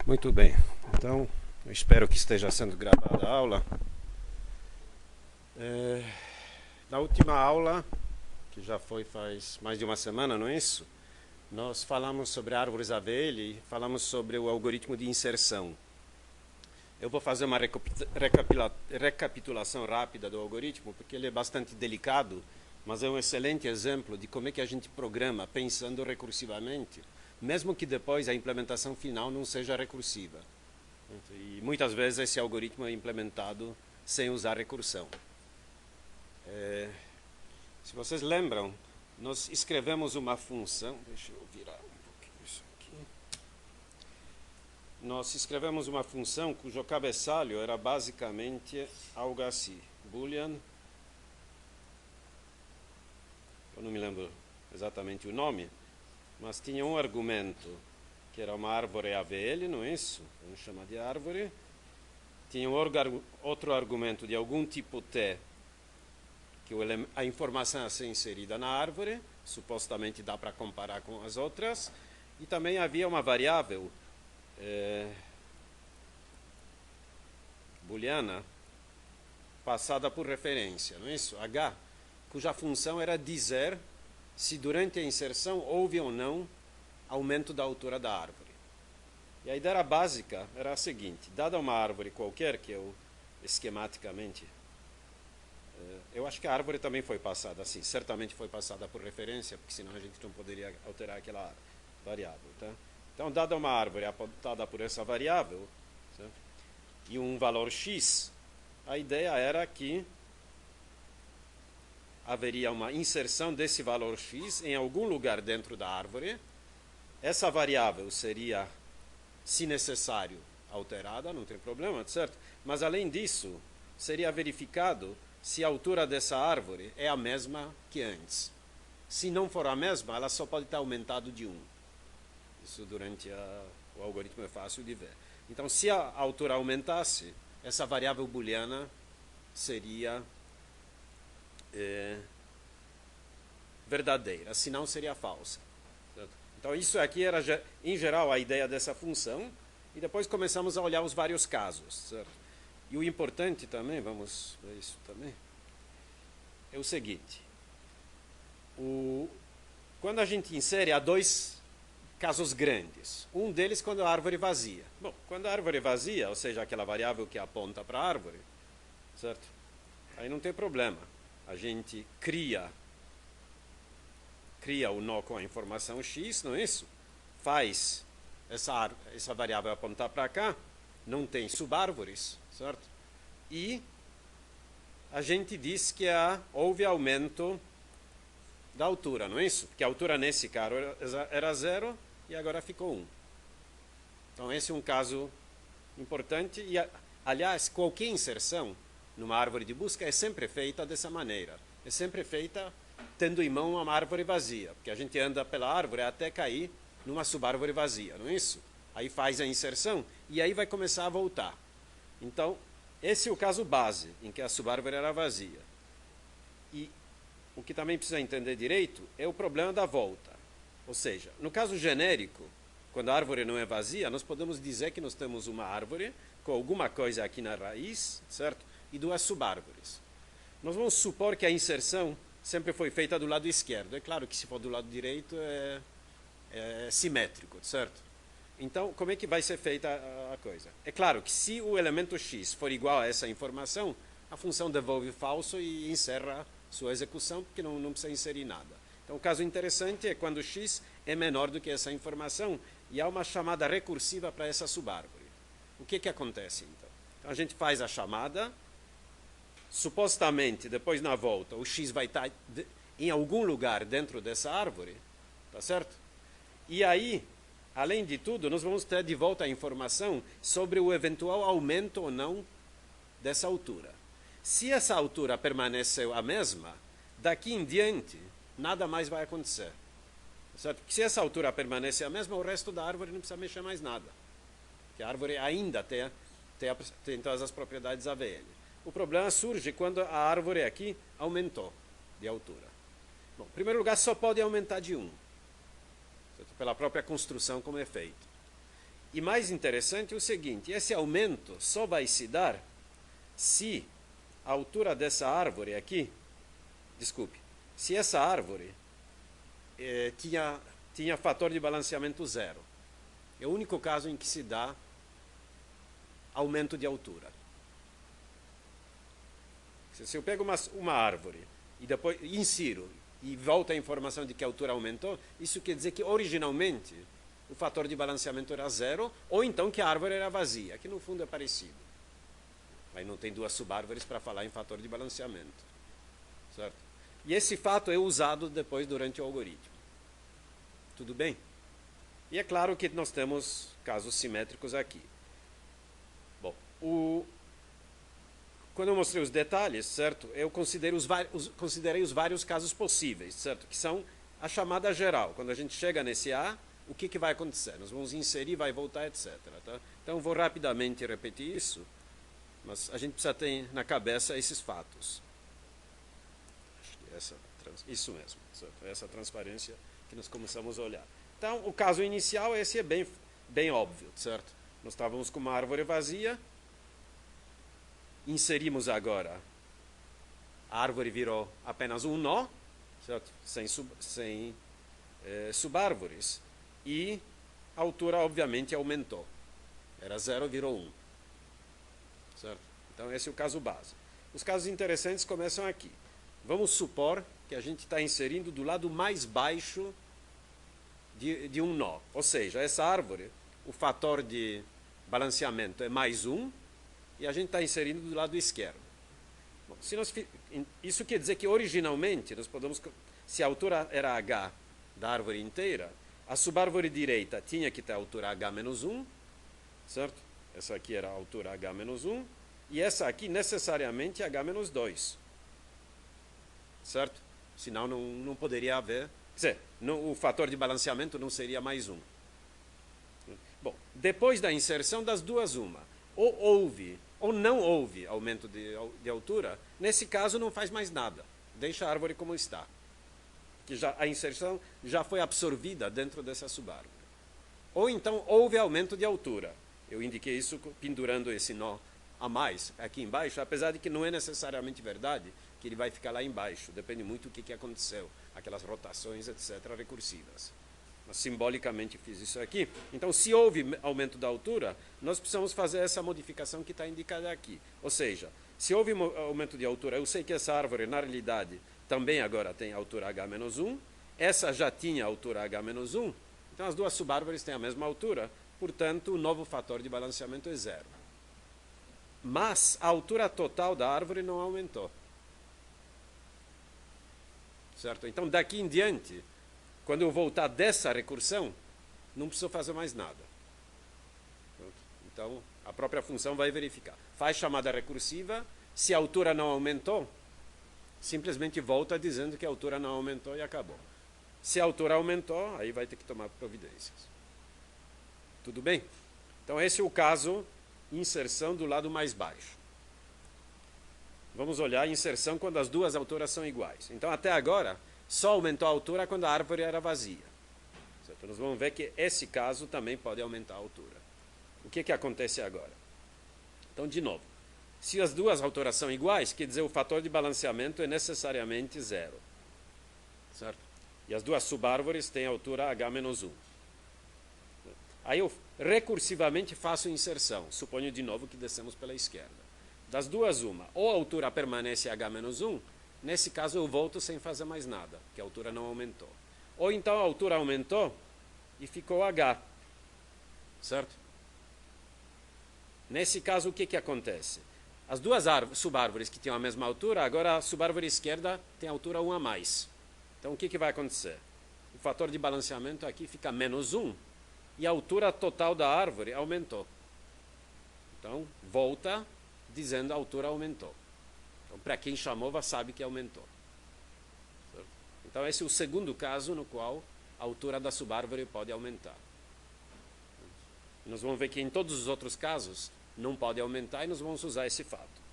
Muito bem, então eu espero que esteja sendo gravada a aula. Na última aula, que já foi faz mais de uma semana, não é isso? Nós falamos sobre árvores AVL e falamos sobre o algoritmo de inserção. Eu vou fazer uma recapitulação rápida do algoritmo, porque ele é bastante delicado, mas é um excelente exemplo de como é que a gente programa pensando recursivamente, mesmo que depois a implementação final não seja recursiva. E muitas vezes esse algoritmo é implementado sem usar recursão. Se vocês lembram, nós escrevemos uma função. Deixa eu virar um pouquinho isso aqui. Nós escrevemos uma função cujo cabeçalho era basicamente algo assim: boolean. Eu não me lembro exatamente o nome, mas tinha um argumento que era uma árvore AVL, não é isso? Vamos chamar de árvore. Tinha outro argumento de algum tipo T, que a informação a ser inserida na árvore, supostamente dá para comparar com as outras, e também havia uma variável booleana passada por referência, não é isso? H, cuja função era dizer se durante a inserção houve ou não aumento da altura da árvore. E a ideia básica era a seguinte: dada uma árvore qualquer, que eu esquematicamente, eu acho que a árvore também foi passada assim, certamente foi passada por referência, porque senão a gente não poderia alterar aquela variável. Tá? Então, dada uma árvore apontada por essa variável, certo? E um valor x, a ideia era que haveria uma inserção desse valor x em algum lugar dentro da árvore. Essa variável seria, se necessário, alterada, não tem problema, certo? Mas, além disso, seria verificado se a altura dessa árvore é a mesma que antes. Se não for a mesma, ela só pode estar aumentado de 1. Isso durante o algoritmo é fácil de ver. Então, se a altura aumentasse, essa variável booleana seria verdadeira, senão seria falsa. Certo? Então, isso aqui era, em geral, a ideia dessa função, e depois começamos a olhar os vários casos. Certo? E o importante também, vamos ver isso também, é o seguinte: quando a gente insere, há dois casos grandes. Um deles quando a árvore é vazia. Bom, quando a árvore é vazia, ou seja, aquela variável que aponta para a árvore, certo? Aí não tem problema. A gente cria o nó com a informação x, não é isso? Faz essa variável apontar para cá, não tem subárvores, certo? E a gente diz que houve aumento da altura, não é isso? Porque a altura nesse caso era 0 e agora ficou 1. Então esse é um caso importante e, aliás, qualquer inserção numa árvore de busca é sempre feita dessa maneira. É sempre feita tendo em mão uma árvore vazia, porque a gente anda pela árvore até cair numa subárvore vazia, não é isso? Aí faz a inserção e aí vai começar a voltar. Então, esse é o caso base, em que a subárvore era vazia. E o que também precisa entender direito é o problema da volta. Ou seja, no caso genérico, quando a árvore não é vazia, nós podemos dizer que nós temos uma árvore com alguma coisa aqui na raiz, certo? E duas subárvores. Nós vamos supor que a inserção sempre foi feita do lado esquerdo. É claro que se for do lado direito é simétrico, certo? Então, como é que vai ser feita a coisa? É claro que se o elemento x for igual a essa informação, a função devolve falso e encerra sua execução, porque não precisa inserir nada. Então, o caso interessante é quando x é menor do que essa informação e há uma chamada recursiva para essa subárvore. O que acontece, então? Então, a gente faz a chamada, supostamente, depois na volta, o x vai estar em algum lugar dentro dessa árvore, tá certo? E aí, além de tudo, nós vamos ter de volta a informação sobre o eventual aumento ou não dessa altura. Se essa altura permaneceu a mesma, daqui em diante, nada mais vai acontecer. Certo? Porque se essa altura permanece a mesma, o resto da árvore não precisa mexer mais nada. Porque a árvore ainda tem todas as propriedades AVL. O problema surge quando a árvore aqui aumentou de altura. Bom, em primeiro lugar, só pode aumentar de 1. Pela própria construção como é feito. E mais interessante é o seguinte, esse aumento só vai se dar se a altura dessa árvore aqui, desculpe, se essa árvore tinha fator de balanceamento zero. É o único caso em que se dá aumento de altura. Se eu pego uma árvore e depois insiro e volta a informação de que a altura aumentou, isso quer dizer que originalmente o fator de balanceamento era zero, ou então que a árvore era vazia, que no fundo é parecido. Aí não tem duas subárvores para falar em fator de balanceamento. Certo? E esse fato é usado depois durante o algoritmo. Tudo bem? E é claro que nós temos casos simétricos aqui. Bom, quando eu mostrei os detalhes, certo? Eu considerei os vários casos possíveis, certo? Que são a chamada geral. Quando a gente chega nesse A, o que vai acontecer? Nós vamos inserir, vai voltar, etc. Tá? Então, vou rapidamente repetir isso, mas a gente precisa ter na cabeça esses fatos. Acho que isso mesmo, certo? Essa transparência que nós começamos a olhar. Então, o caso inicial, esse é bem óbvio, certo? Nós estávamos com uma árvore vazia, inserimos agora, a árvore virou apenas um nó, certo? Sem subárvores. E a altura, obviamente, aumentou. Era 0, virou 1. Certo? Então, esse é o caso base. Os casos interessantes começam aqui. Vamos supor que a gente está inserindo do lado mais baixo de um nó. Ou seja, essa árvore, o fator de balanceamento é mais 1, e a gente está inserindo do lado esquerdo. Bom, isso quer dizer que originalmente, se a altura era h da árvore inteira, a subárvore direita tinha que ter a altura h menos 1, certo? Essa aqui era a altura h menos 1, e essa aqui necessariamente h menos 2. Certo? Senão não poderia haver... Quer dizer, o fator de balanceamento não seria mais 1. Bom, depois da inserção das duas, uma. Ou houve, ou não houve aumento de altura, nesse caso não faz mais nada. Deixa a árvore como está. Que a inserção já foi absorvida dentro dessa subárvore. Ou então houve aumento de altura. Eu indiquei isso pendurando esse nó a mais aqui embaixo, apesar de que não é necessariamente verdade que ele vai ficar lá embaixo. Depende muito do que aconteceu, aquelas rotações, etc., recursivas. Mas simbolicamente fiz isso aqui. Então, se houve aumento da altura, nós precisamos fazer essa modificação que está indicada aqui. Ou seja, se houve aumento de altura, eu sei que essa árvore, na realidade, também agora tem altura h menos 1. Essa já tinha altura h menos 1. Então, as duas subárvores têm a mesma altura. Portanto, o novo fator de balanceamento é 0. Mas a altura total da árvore não aumentou. Certo? Então, daqui em diante, quando eu voltar dessa recursão, não preciso fazer mais nada. Então, a própria função vai verificar. Faz chamada recursiva, se a altura não aumentou, simplesmente volta dizendo que a altura não aumentou e acabou. Se a altura aumentou, aí vai ter que tomar providências. Tudo bem? Então, esse é o caso inserção do lado mais baixo. Vamos olhar a inserção quando as duas alturas são iguais. Então, até agora, só aumentou a altura quando a árvore era vazia. Certo? Nós vamos ver que esse caso também pode aumentar a altura. O que acontece agora? Então, de novo, se as duas alturas são iguais, quer dizer, o fator de balanceamento é necessariamente 0. Certo? E as duas subárvores têm altura h menos 1. Aí eu recursivamente faço inserção. Suponho de novo que descemos pela esquerda. Das duas, uma. Ou a altura permanece h menos 1, nesse caso eu volto sem fazer mais nada, que a altura não aumentou. Ou então a altura aumentou e ficou h. Certo? Nesse caso, o que acontece? As duas subárvores que tinham a mesma altura, agora a subárvore esquerda tem altura 1 a mais. Então, o que vai acontecer? O fator de balanceamento aqui fica menos 1 e a altura total da árvore aumentou. Então, volta dizendo a altura aumentou. Então, para quem chamou, sabe que aumentou. Certo? Então, esse é o segundo caso no qual a altura da subárvore pode aumentar. Nós vamos ver que em todos os outros casos não pode aumentar e nós vamos usar esse fato.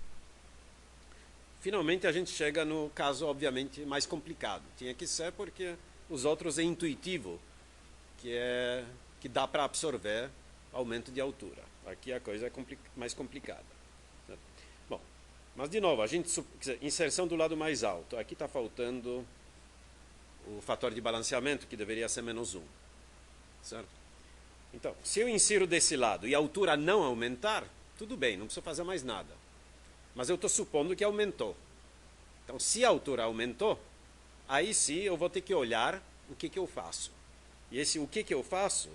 Finalmente, a gente chega no caso, obviamente, mais complicado. Tinha que ser porque os outros é intuitivo, que dá para absorver aumento de altura. Aqui a coisa é mais complicada. Certo? Bom, mas de novo, inserção do lado mais alto. Aqui está faltando o fator de balanceamento, que deveria ser menos 1. Certo? Então, se eu insiro desse lado e a altura não aumentar, tudo bem, não preciso fazer mais nada. Mas eu estou supondo que aumentou. Então, se a altura aumentou, aí sim eu vou ter que olhar o que eu faço. E esse o que eu faço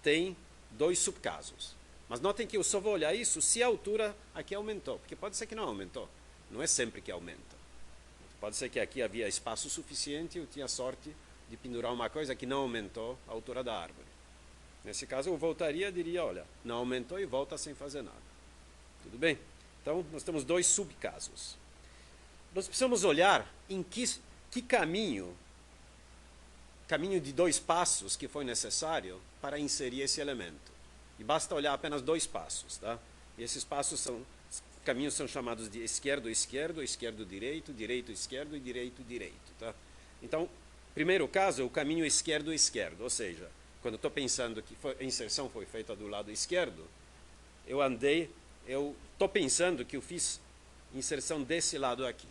tem 2 subcasos. Mas notem que eu só vou olhar isso se a altura aqui aumentou. Porque pode ser que não aumentou. Não é sempre que aumenta. Pode ser que aqui havia espaço suficiente e eu tinha sorte de pendurar uma coisa que não aumentou a altura da árvore. Nesse caso eu voltaria e diria, olha, não aumentou e volta sem fazer nada. Tudo bem? Então, nós temos 2 subcasos. Nós precisamos olhar em que caminho de 2 passos que foi necessário para inserir esse elemento. E basta olhar apenas 2 passos. Tá? E esses caminhos são chamados de esquerdo-esquerdo, esquerdo-direito, direito-esquerdo e direito-direito. Tá? Então, primeiro caso é o caminho esquerdo-esquerdo, ou seja, quando estou pensando que a inserção foi feita do lado esquerdo, eu estou pensando que eu fiz inserção desse lado aqui.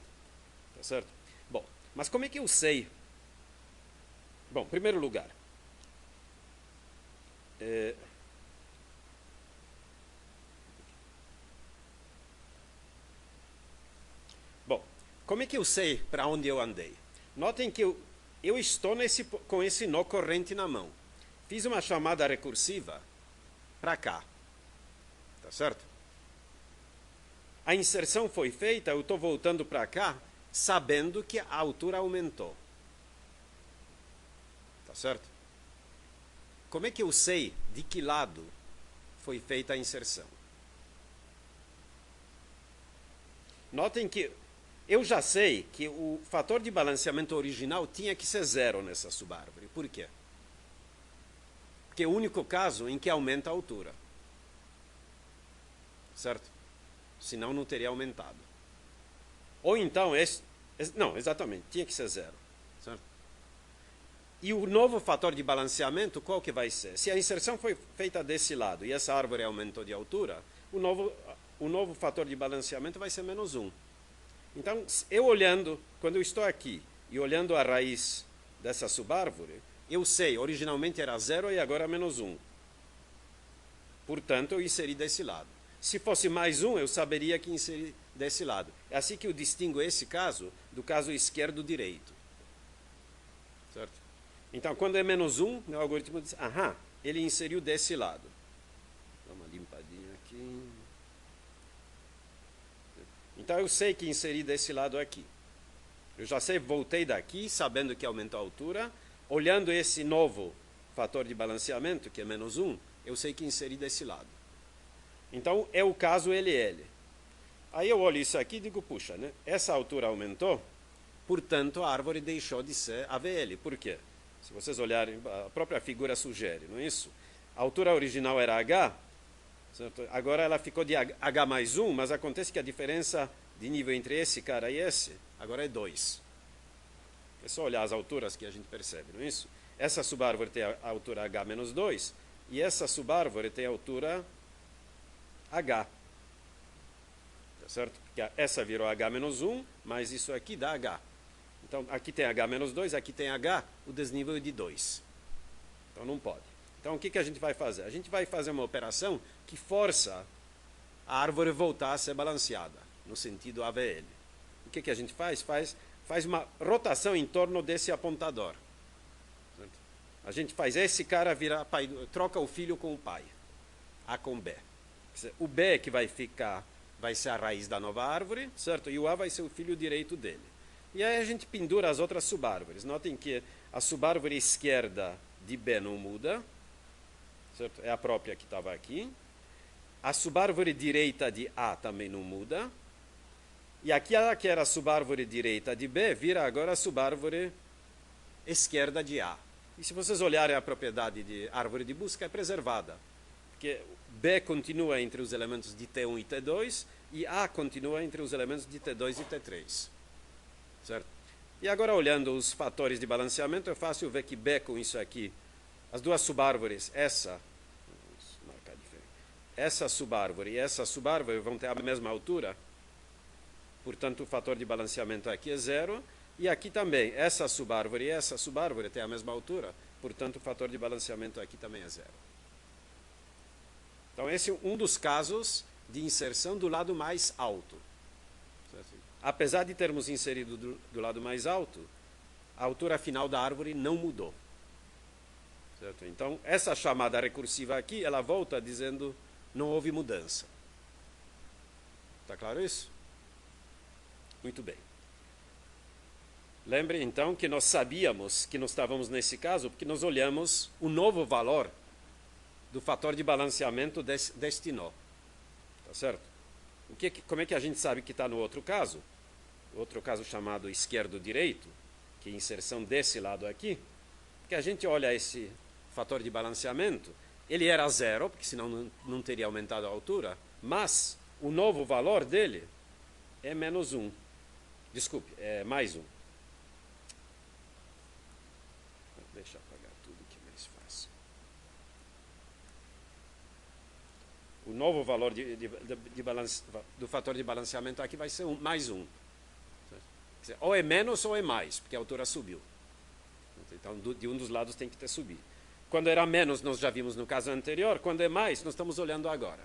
Tá certo? Bom, mas como é que eu sei? Bom, em primeiro lugar, bom, como é que eu sei para onde eu andei? Notem que eu estou com esse nó corrente na mão. Fiz uma chamada recursiva para cá. Tá certo? A inserção foi feita, eu estou voltando para cá, sabendo que a altura aumentou. Tá certo? Como é que eu sei de que lado foi feita a inserção? Notem que eu já sei que o fator de balanceamento original tinha que ser 0 nessa subárvore. Por quê? Porque é o único caso em que aumenta a altura. Certo? Senão não teria aumentado. Ou então, não, exatamente, tinha que ser 0. Certo? E o novo fator de balanceamento, qual que vai ser? Se a inserção foi feita desse lado e essa árvore aumentou de altura, o novo fator de balanceamento vai ser menos 1. Então, quando eu estou aqui e olhando a raiz dessa subárvore, eu sei, originalmente era 0 e agora é menos 1. Portanto, eu inseri desse lado. Se fosse mais 1, eu saberia que inseri desse lado. É assim que eu distingo esse caso do caso esquerdo-direito. Certo? Então, quando é menos 1, meu algoritmo diz, ele inseriu desse lado. Dá uma limpadinha aqui. Então, eu sei que inseri desse lado aqui. Eu já sei, voltei daqui, sabendo que aumentou a altura. Olhando esse novo fator de balanceamento, que é menos 1, eu sei que inseri desse lado. Então, é o caso LL. Aí eu olho isso aqui e digo, puxa, né? Essa altura aumentou, portanto, a árvore deixou de ser AVL. Por quê? Se vocês olharem, a própria figura sugere, não é isso? A altura original era H, certo? Agora ela ficou de H mais 1, mas acontece que a diferença de nível entre esse cara e esse, agora é 2. É só olhar as alturas que a gente percebe, não é isso? Essa subárvore tem a altura H menos 2 e essa subárvore tem a altura H. Tá certo? Porque essa virou H menos 1, mas isso aqui dá H. Então, aqui tem H menos 2, aqui tem H, o desnível é de 2. Então, não pode. Então, o que a gente vai fazer? A gente vai fazer uma operação que força a árvore voltar a ser balanceada, no sentido AVL. O que a gente faz? Faz uma rotação em torno desse apontador. Certo? A gente faz esse cara virar pai, troca o filho com o pai, A com B. O B que vai ser a raiz da nova árvore, certo? E o A vai ser o filho direito dele. E aí a gente pendura as outras subárvores. Notem que a subárvore esquerda de B não muda, certo? É a própria que estava aqui. A subárvore direita de A também não muda. E aquela que era a subárvore direita de B vira agora a subárvore esquerda de A. E se vocês olharem a propriedade de árvore de busca, é preservada. Porque B continua entre os elementos de T1 e T2 e A continua entre os elementos de T2 e T3. Certo? E agora, olhando os fatores de balanceamento, é fácil ver que B com isso aqui, as duas subárvores, essa, vamos marcar diferente. essa subárvore e essa subárvore vão ter a mesma altura, portanto o fator de balanceamento aqui é zero, e aqui também, essa subárvore e essa subárvore têm a mesma altura, portanto o fator de balanceamento aqui também é zero. Então esse é um dos casos de inserção do lado mais alto. Apesar de termos inserido do lado mais alto, a altura final da árvore não mudou. Certo? Então, essa chamada recursiva aqui, ela volta dizendo não houve mudança. Está claro isso? Muito bem. Lembre, então, que nós sabíamos que nós estávamos nesse caso, porque nós olhamos o novo valor do fator de balanceamento deste nó. Tá certo? Como é que a gente sabe que está no outro caso? Outro caso chamado esquerdo-direito, que é a inserção desse lado aqui, porque a gente olha esse fator de balanceamento, ele era zero, porque senão não teria aumentado a altura, mas o novo valor dele é menos 1. Desculpe, é mais 1. Deixa eu apagar tudo que é mais fácil. O novo valor do fator de balanceamento aqui vai ser mais 1. Ou é menos ou é mais, porque a altura subiu. Então, de um dos lados tem que ter subido. Quando era menos, nós já vimos no caso anterior. Quando é mais, nós estamos olhando agora.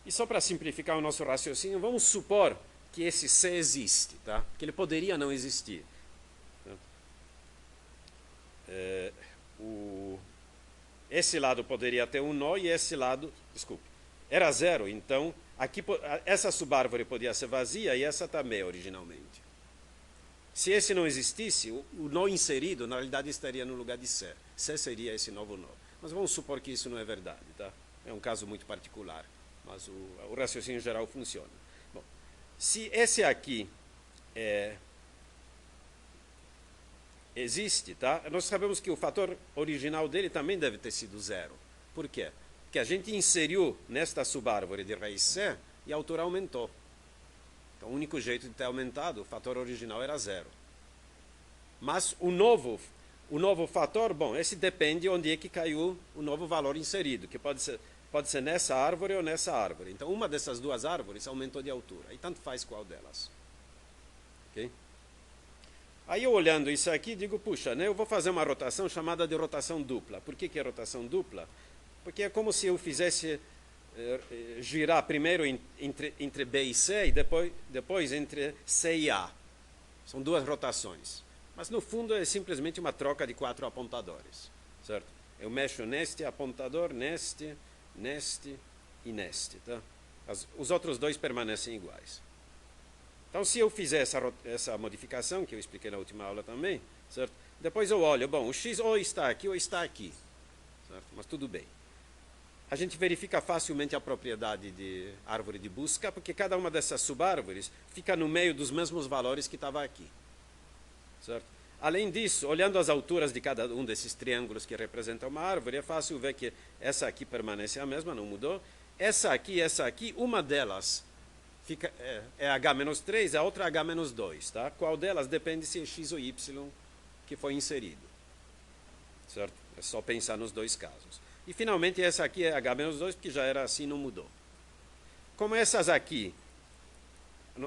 E só para simplificar o nosso raciocínio, vamos supor que esse C existe, tá? Porque ele poderia não existir. Esse lado poderia ter um nó e esse lado, desculpe, era zero, então aqui, essa subárvore podia ser vazia e essa também originalmente. Se esse não existisse, o nó inserido na realidade estaria no lugar de C. C seria esse novo nó. Mas vamos supor que isso não é verdade, tá? É um caso muito particular, mas o raciocínio geral funciona. Bom, se esse aqui existe, tá? Nós sabemos que o fator original dele também deve ter sido zero. Por quê? Porque a gente inseriu nesta subárvore de raiz C e a altura aumentou. Então, o único jeito de ter aumentado, o fator original era zero. Mas o novo fator, bom, esse depende onde é que caiu o novo valor inserido, que pode ser nessa árvore ou nessa árvore. Então, uma dessas duas árvores aumentou de altura, e tanto faz qual delas. Ok? Aí, eu olhando isso aqui, digo, puxa, né, eu vou fazer uma rotação chamada de rotação dupla. Por que é rotação dupla? Porque é como se eu fizesse girar primeiro entre B e C e depois entre C e A. São duas rotações. Mas no fundo é simplesmente uma troca de 4 apontadores. Certo? Eu mexo neste apontador, neste e neste. Tá? Os outros dois permanecem iguais. Então, se eu fizer essa modificação, que eu expliquei na última aula também, certo? Depois eu olho, bom, o X ou está aqui ou está aqui. Certo? Mas tudo bem. A gente verifica facilmente a propriedade de árvore de busca, porque cada uma dessas subárvores fica no meio dos mesmos valores que estava aqui. Certo? Além disso, olhando as alturas de cada um desses triângulos que representam uma árvore, é fácil ver que essa aqui permanece a mesma, não mudou. Essa aqui, uma delas é H-3, a outra H-2. Tá? Qual delas depende se é X ou Y que foi inserido. Certo? É só pensar nos dois casos. E, finalmente, essa aqui é H-2, porque já era assim, não mudou. Como essas aqui,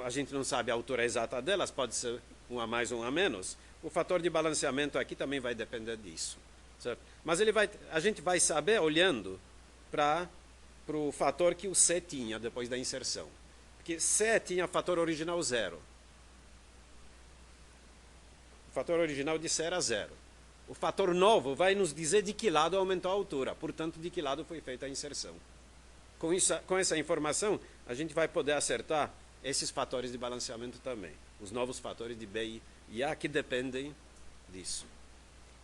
a gente não sabe a altura exata delas, pode ser um a mais ou um a menos, o fator de balanceamento aqui também vai depender disso. Certo? Mas a gente vai saber olhando para o fator que o C tinha depois da inserção. Porque C tinha fator original zero. O fator original de C era zero. O fator novo vai nos dizer de que lado aumentou a altura, portanto, de que lado foi feita a inserção. Com essa informação, a gente vai poder acertar esses fatores de balanceamento também. Os novos fatores de B e A que dependem disso.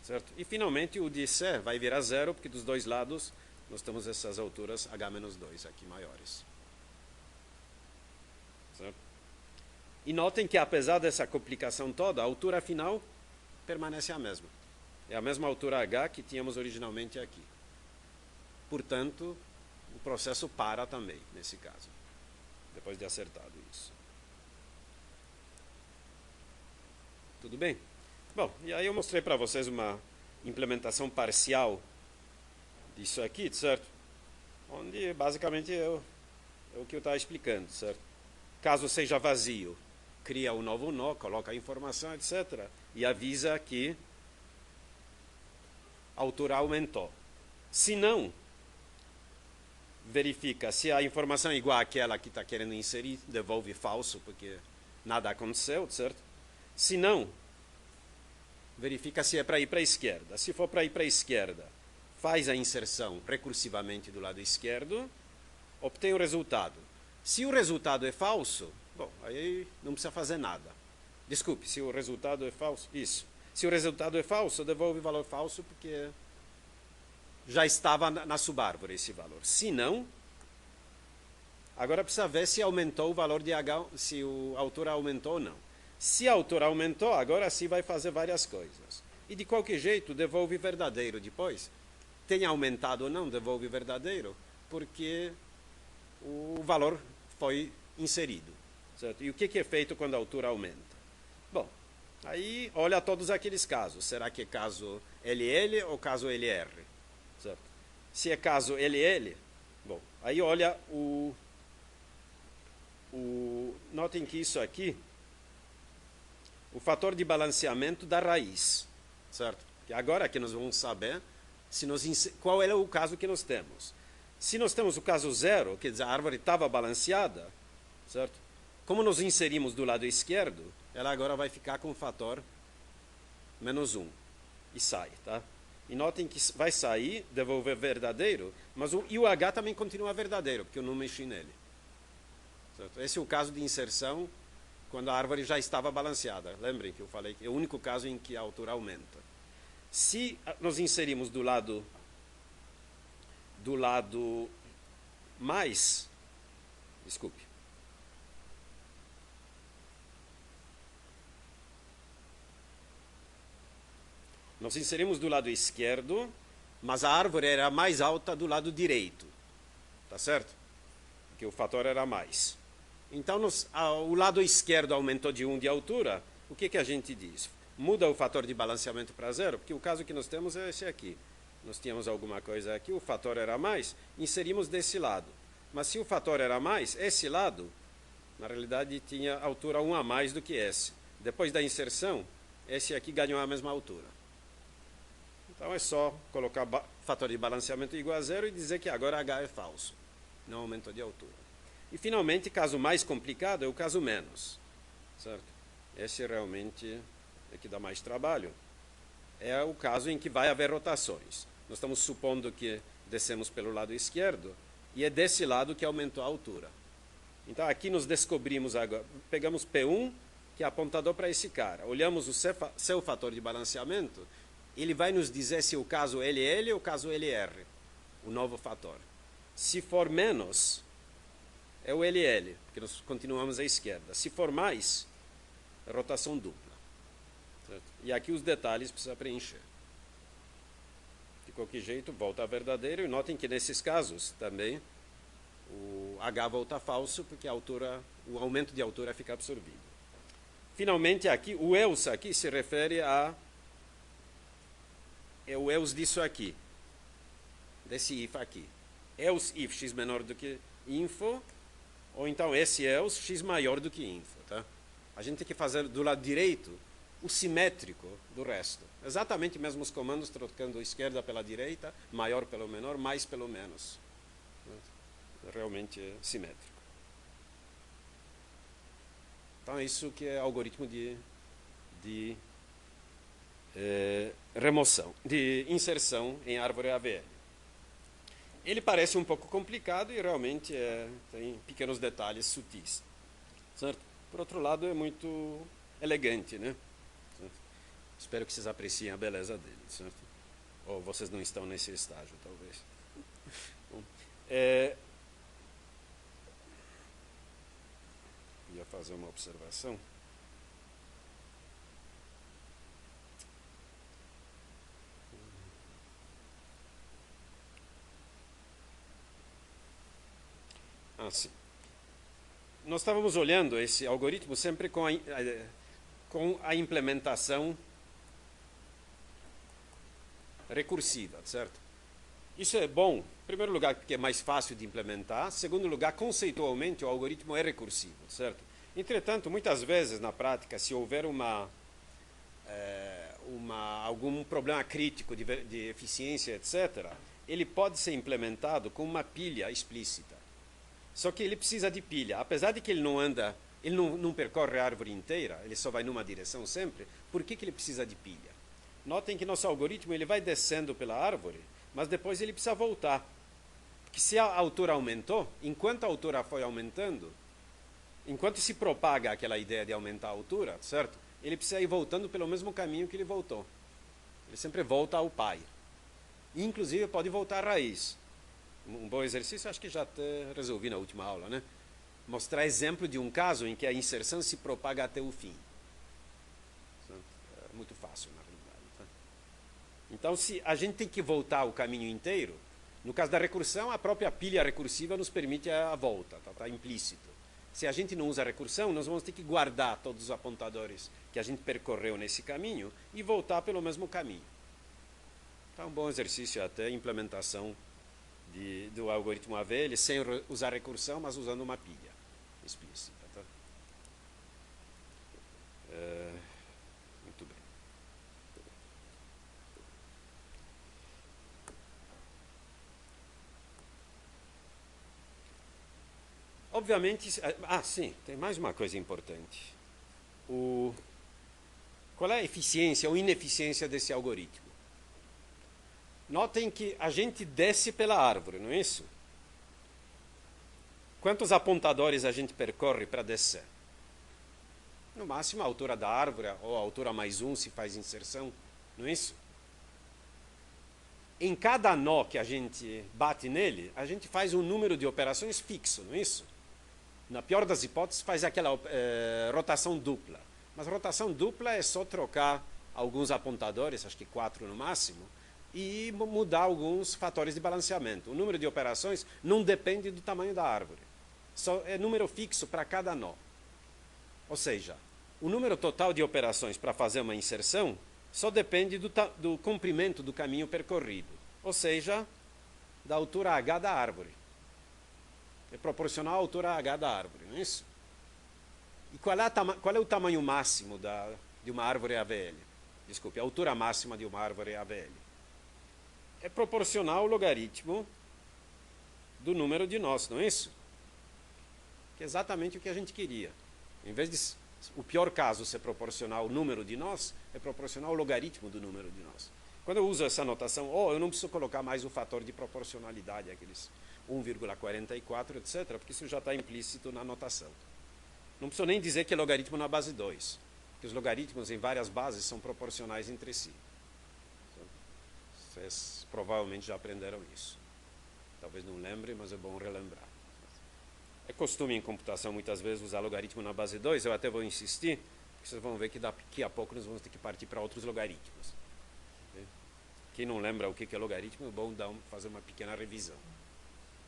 Certo? E, finalmente, o de C vai virar zero, porque dos dois lados nós temos essas alturas H-2 aqui maiores. Certo? E notem que, apesar dessa complicação toda, a altura final permanece a mesma. É a mesma altura H que tínhamos originalmente aqui. Portanto, o processo para também, nesse caso, depois de acertado isso. Tudo bem? Bom, e aí eu mostrei para vocês uma implementação parcial disso aqui, certo? onde basicamente é o que eu estava explicando, certo? Caso seja vazio, cria um novo nó, coloca a informação, etc. E avisa que a altura aumentou. Se não, verifica se a informação é igual àquela que está querendo inserir, devolve falso, porque nada aconteceu, certo? Se não, verifica se é para ir para a esquerda. Se for para ir para a esquerda, faz a inserção recursivamente do lado esquerdo, obtém o resultado. Se o resultado é falso, bom, aí não precisa fazer nada. Desculpe, se o resultado é falso, isso. Se o resultado é falso, devolve o valor falso, porque já estava na subárvore esse valor. Se não, agora precisa ver se aumentou o valor de H, se a altura aumentou ou não. Se a altura aumentou, agora sim vai fazer várias coisas. E de qualquer jeito, devolve verdadeiro depois. Tenha aumentado ou não, devolve verdadeiro, porque o valor foi inserido. Certo? E o que é feito quando a altura aumenta? Bom, aí olha todos aqueles casos. Será que é caso LL ou caso LR? Certo? Se é caso LL, bom, aí olha notem que isso aqui, o fator de balanceamento da raiz, certo? Que agora que nós vamos saber qual é o caso que nós temos. Se nós temos o caso zero, quer dizer, a árvore estava balanceada, certo? Como nós inserimos do lado esquerdo, ela agora vai ficar com o fator -1 e sai, tá? E notem que vai sair, devolver verdadeiro, mas o H também continua verdadeiro, porque eu não mexi nele. Certo? Esse é o caso de inserção quando a árvore já estava balanceada. Lembrem que eu falei que é o único caso em que a altura aumenta. Se nós inserimos do lado mais, desculpe, nós inserimos do lado esquerdo, mas a árvore era mais alta do lado direito, tá certo? Porque o fator era mais. Então, o lado esquerdo aumentou de 1 de altura, o que a gente diz? Muda o fator de balanceamento para 0, porque o caso que nós temos é esse aqui. Nós tínhamos alguma coisa aqui, o fator era mais, inserimos desse lado. Mas se o fator era mais, esse lado, na realidade, tinha altura 1 a mais do que esse. Depois da inserção, esse aqui ganhou a mesma altura. Então é só colocar fator de balanceamento igual a 0 e dizer que agora H é falso. Não aumentou de altura. E finalmente, caso mais complicado é o caso menos. Certo? Esse realmente é que dá mais trabalho. É o caso em que vai haver rotações. Nós estamos supondo que descemos pelo lado esquerdo e é desse lado que aumentou a altura. Então aqui nós descobrimos agora, pegamos P1, que é apontador para esse cara. Olhamos o seu fator de balanceamento, ele vai nos dizer se o caso LL ou o caso LR, o novo fator. Se for menos, é o LL, porque nós continuamos à esquerda. Se for mais, é rotação dupla. Certo? E aqui os detalhes precisa preencher. De qualquer jeito, volta a verdadeiro. E notem que nesses casos também o H volta falso, porque o aumento de altura fica absorvido. Finalmente, aqui, o else aqui se refere é o else disso aqui, desse if aqui. Else if x menor do que info, ou então esse else x maior do que info. Tá? A gente tem que fazer do lado direito o simétrico do resto. Exatamente mesmo os comandos, trocando a esquerda pela direita, maior pelo menor, mais pelo menos. Realmente é simétrico. Então é isso que é algoritmo de remoção, de inserção em árvore AVL. Ele parece um pouco complicado e realmente tem pequenos detalhes sutis. Certo? Por outro lado, é muito elegante, né? Certo? Espero que vocês apreciem a beleza dele, certo? Ou vocês não estão nesse estágio, talvez. Bom, ia fazer uma observação. Sim. Nós estávamos olhando esse algoritmo sempre com a implementação recursiva, certo? Isso é bom, em primeiro lugar, porque é mais fácil de implementar. Em segundo lugar, conceitualmente, o algoritmo é recursivo, certo? Entretanto, muitas vezes, na prática, se houver algum problema crítico de eficiência, etc., ele pode ser implementado com uma pilha explícita. Só que ele precisa de pilha. Apesar de que ele não percorre a árvore inteira, ele só vai numa direção sempre, por que ele precisa de pilha? Notem que nosso algoritmo ele vai descendo pela árvore, mas depois ele precisa voltar. Porque se a altura aumentou, enquanto a altura foi aumentando, enquanto se propaga aquela ideia de aumentar a altura, certo? Ele precisa ir voltando pelo mesmo caminho que ele voltou. Ele sempre volta ao pai. E, inclusive, pode voltar à raiz. Um bom exercício, acho que já até resolvi na última aula, né? Mostrar exemplo de um caso em que a inserção se propaga até o fim. É muito fácil, na realidade. Tá? Então, se a gente tem que voltar o caminho inteiro, no caso da recursão, a própria pilha recursiva nos permite a volta, tá implícito. Se a gente não usa a recursão, nós vamos ter que guardar todos os apontadores que a gente percorreu nesse caminho e voltar pelo mesmo caminho. Então, um bom exercício até a implementação do algoritmo AVL sem usar recursão, mas usando uma pilha explícita. Tá? Muito bem. Obviamente, sim, tem mais uma coisa importante. Qual é a eficiência ou ineficiência desse algoritmo? Notem que a gente desce pela árvore, não é isso? Quantos apontadores a gente percorre para descer? No máximo a altura da árvore, ou a altura mais um se faz inserção, não é isso? Em cada nó que a gente bate nele, a gente faz um número de operações fixo, não é isso? Na pior das hipóteses, faz aquela rotação dupla. Mas rotação dupla é só trocar alguns apontadores, acho que 4 no máximo, e mudar alguns fatores de balanceamento. O número de operações não depende do tamanho da árvore. Só é número fixo para cada nó. Ou seja, o número total de operações para fazer uma inserção só depende do comprimento do caminho percorrido. Ou seja, da altura h da árvore. É proporcional à altura h da árvore, não é isso? E qual é o tamanho máximo de uma árvore AVL? Desculpe, a altura máxima de uma árvore AVL. É proporcional ao logaritmo do número de nós, não é isso? Que é exatamente o que a gente queria. Em vez de o pior caso ser proporcional ao número de nós, é proporcional ao logaritmo do número de nós. Quando eu uso essa notação, eu não preciso colocar mais o fator de proporcionalidade, aqueles 1,44, etc., porque isso já está implícito na notação. Não preciso nem dizer que é logaritmo na base 2, porque os logaritmos em várias bases são proporcionais entre si. Vocês provavelmente já aprenderam isso. Talvez não lembrem, mas é bom relembrar. É costume em computação muitas vezes usar logaritmo na base 2, eu até vou insistir, porque vocês vão ver que daqui a pouco nós vamos ter que partir para outros logaritmos. Quem não lembra o que é logaritmo, é bom fazer uma pequena revisão.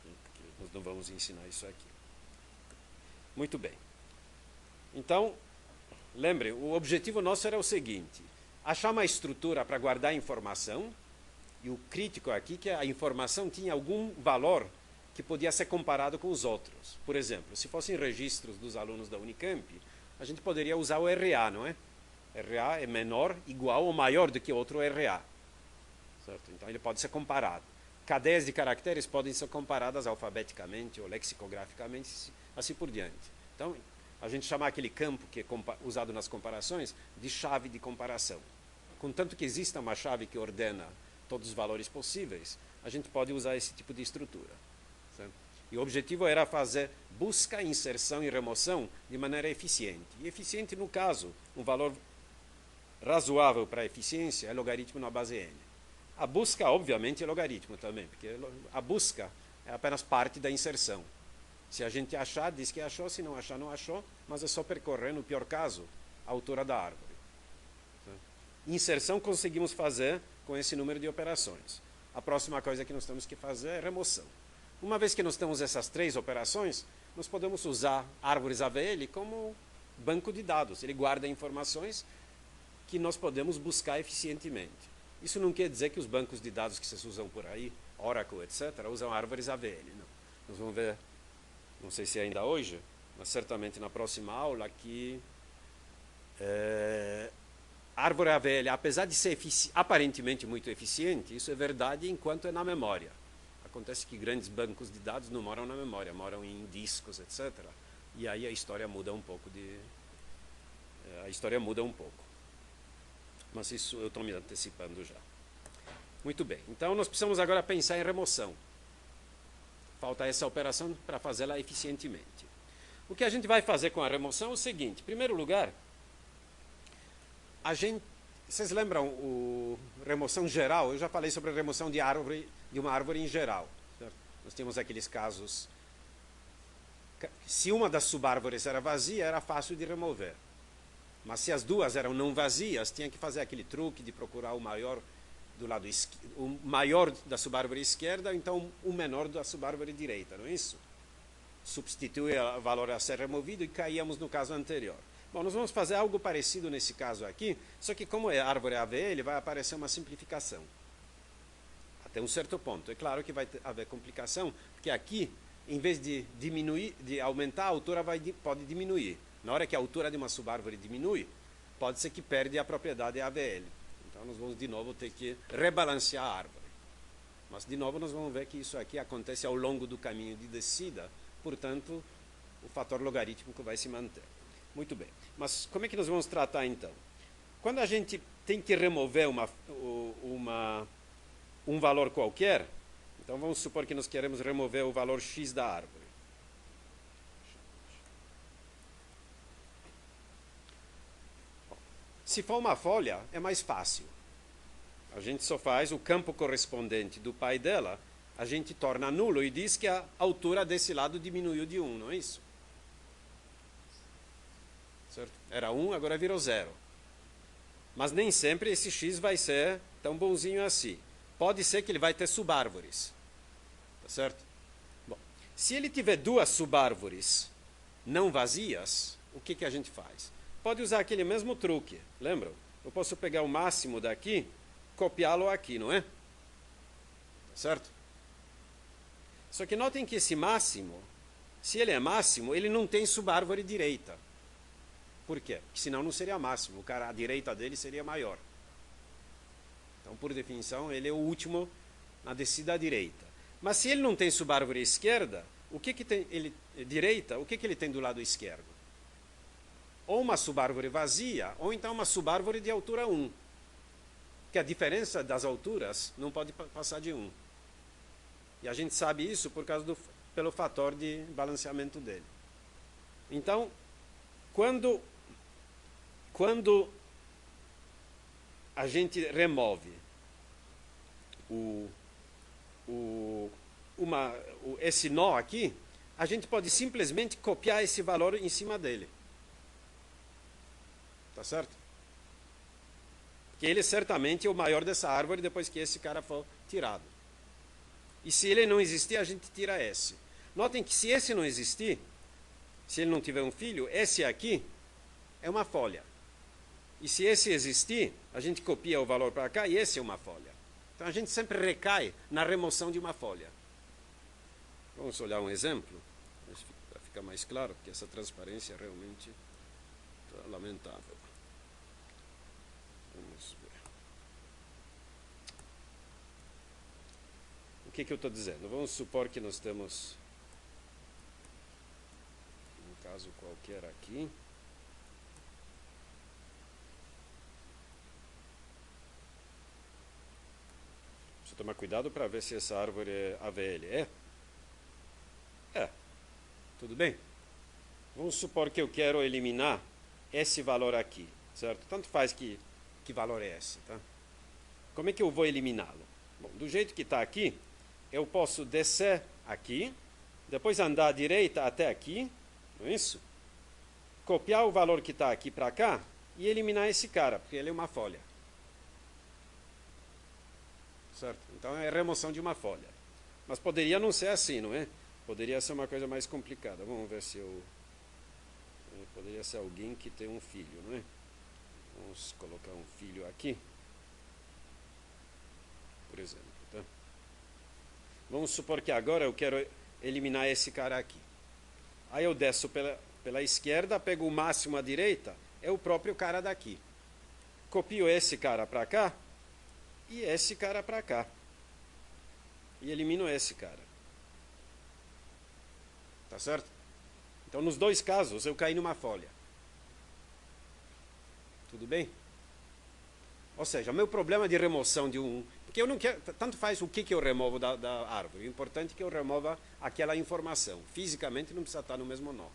Porque nós não vamos ensinar isso aqui. Muito bem. Então, lembre, o objetivo nosso era o seguinte: achar uma estrutura para guardar informação, e o crítico aqui é que a informação tinha algum valor que podia ser comparado com os outros. Por exemplo, se fossem registros dos alunos da Unicamp, a gente poderia usar o RA, não é? RA é menor, igual ou maior do que outro RA. Certo? Então ele pode ser comparado. Cadeias de caracteres podem ser comparadas alfabeticamente ou lexicograficamente, assim por diante. Então, a gente chama aquele campo que é usado nas comparações de chave de comparação. Contanto que exista uma chave que ordena todos os valores possíveis, a gente pode usar esse tipo de estrutura. Certo? E o objetivo era fazer busca, inserção e remoção de maneira eficiente. E eficiente, no caso, um valor razoável para a eficiência é logaritmo na base n. A busca, obviamente, é logaritmo também, porque a busca é apenas parte da inserção. Se a gente achar, diz que achou, se não achar, não achou, mas é só percorrer, no pior caso, a altura da árvore. Inserção conseguimos fazer com esse número de operações. A próxima coisa que nós temos que fazer é remoção. Uma vez que nós temos essas 3 operações, nós podemos usar árvores AVL como banco de dados. Ele guarda informações que nós podemos buscar eficientemente. Isso não quer dizer que os bancos de dados que vocês usam por aí, Oracle, etc., usam árvores AVL. Não. Nós vamos ver, não sei se ainda hoje, mas certamente na próxima aula, que árvore AVL, apesar de ser aparentemente muito eficiente, isso é verdade enquanto é na memória. Acontece que grandes bancos de dados não moram na memória, moram em discos, etc. E aí a história muda um pouco Mas isso eu estou me antecipando já. Muito bem. Então nós precisamos agora pensar em remoção. Falta essa operação para fazê-la eficientemente. O que a gente vai fazer com a remoção é o seguinte. Em primeiro lugar, vocês lembram remoção geral? Eu já falei sobre a remoção de uma árvore em geral. Certo? Nós temos aqueles casos. Se uma das subárvores era vazia, era fácil de remover. Mas se as duas eram não vazias, tinha que fazer aquele truque de procurar o maior do lado o maior da subárvore esquerda, ou então o menor da subárvore direita, não é isso? Substitui o valor a ser removido e caíamos no caso anterior. Bom, nós vamos fazer algo parecido nesse caso aqui, só que como é árvore AVL, vai aparecer uma simplificação. Até um certo ponto. É claro que vai haver complicação, porque aqui, em vez de aumentar, a altura pode diminuir. Na hora que a altura de uma subárvore diminui, pode ser que perde a propriedade AVL. Então nós vamos de novo ter que rebalancear a árvore. Mas de novo nós vamos ver que isso aqui acontece ao longo do caminho de descida, portanto o fator logarítmico vai se manter. Muito bem. Mas como é que nós vamos tratar então? Quando a gente tem que remover um valor qualquer, então vamos supor que nós queremos remover o valor x da árvore. Se for uma folha, é mais fácil. A gente só faz o campo correspondente do pai dela, a gente torna nulo e diz que a altura desse lado diminuiu de 1, não é isso? Certo? Era 1, agora virou 0. Mas nem sempre esse x vai ser tão bonzinho assim. Pode ser que ele vai ter subárvores. Tá certo? Bom, se ele tiver duas subárvores não vazias, o que a gente faz? Pode usar aquele mesmo truque, lembram? Eu posso pegar o máximo daqui, copiá-lo aqui, não é? Certo? Só que notem que esse máximo, se ele é máximo, ele não tem subárvore direita. Por quê? Porque senão não seria máximo, a direita dele seria maior. Então, por definição, ele é o último na descida à direita. Mas se ele não tem subárvore esquerda, o que tem direita, o que ele tem do lado esquerdo? Ou uma subárvore vazia, ou então uma subárvore de altura 1. Que a diferença das alturas não pode passar de 1. E a gente sabe isso pelo fator de balanceamento dele. Então, quando a gente remove esse nó aqui, a gente pode simplesmente copiar esse valor em cima dele. Tá certo? Porque ele certamente é o maior dessa árvore depois que esse cara for tirado. E se ele não existir, a gente tira esse. Notem que se esse não existir, se ele não tiver um filho, esse aqui é uma folha. E se esse existir, a gente copia o valor para cá e esse é uma folha. Então a gente sempre recai na remoção de uma folha. Vamos olhar um exemplo, para ficar mais claro, porque essa transparência realmente está lamentável. Vamos ver. O que eu estou dizendo? Vamos supor que nós temos um caso qualquer aqui. Preciso tomar cuidado para ver se essa árvore é AVL. É. Tudo bem? Vamos supor que eu quero eliminar esse valor aqui, certo? Tanto faz que valor é esse, tá? Como é que eu vou eliminá-lo? Bom, do jeito que está aqui, eu posso descer aqui, depois andar à direita até aqui, não é isso? Copiar o valor que está aqui para cá e eliminar esse cara, porque ele é uma folha. Certo? Então é remoção de uma folha. Mas poderia não ser assim, não é? Poderia ser uma coisa mais complicada. Vamos ver se poderia ser alguém que tem um filho, não é? Vamos colocar um filho aqui. por exemplo. Tá? Vamos supor que agora eu quero eliminar esse cara aqui. Aí eu desço pela esquerda, pego o máximo à direita, é o próprio cara daqui. Copio esse cara para cá e esse cara para cá. E elimino esse cara. Tá certo? Então, nos dois casos, eu caí numa folha. Tudo bem? Ou seja, o meu problema de remoção de um... Porque eu não quero... Tanto faz o que eu removo da árvore. O importante é que eu remova aquela informação. Fisicamente não precisa estar no mesmo nó.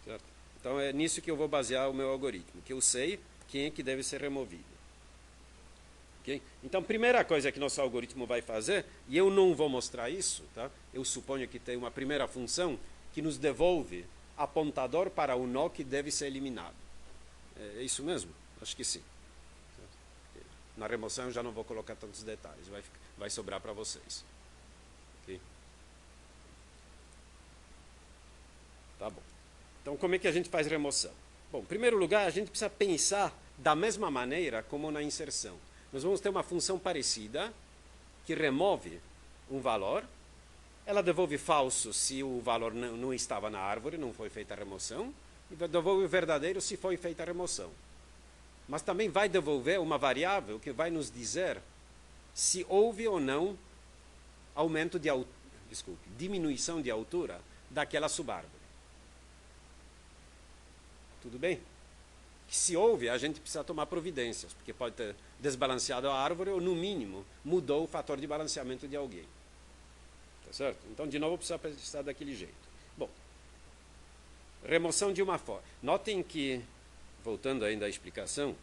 Certo? Então, é nisso que eu vou basear o meu algoritmo. Que eu sei quem é que deve ser removido. Okay? Então, primeira coisa que nosso algoritmo vai fazer, e eu não vou mostrar isso, tá? Eu suponho que tem uma primeira função que nos devolve apontador para o nó que deve ser eliminado. É isso mesmo? Acho que sim. Na remoção eu já não vou colocar tantos detalhes, vai sobrar para vocês. Okay? Tá bom. Então, como é que a gente faz remoção? Bom, em primeiro lugar, a gente precisa pensar da mesma maneira como na inserção. Nós vamos ter uma função parecida que remove um valor. Ela devolve falso se o valor não estava na árvore, não foi feita a remoção. E devolve verdadeiro se foi feita a remoção. Mas também vai devolver uma variável que vai nos dizer se houve ou não aumento de diminuição de altura daquela subárvore. Tudo bem? Se houve, a gente precisa tomar providências, porque pode ter desbalanceado a árvore ou, no mínimo, mudou o fator de balanceamento de alguém. Tá certo? Então, de novo, precisa pensar daquele jeito. Bom, remoção de uma folha. Notem que, voltando ainda à explicação,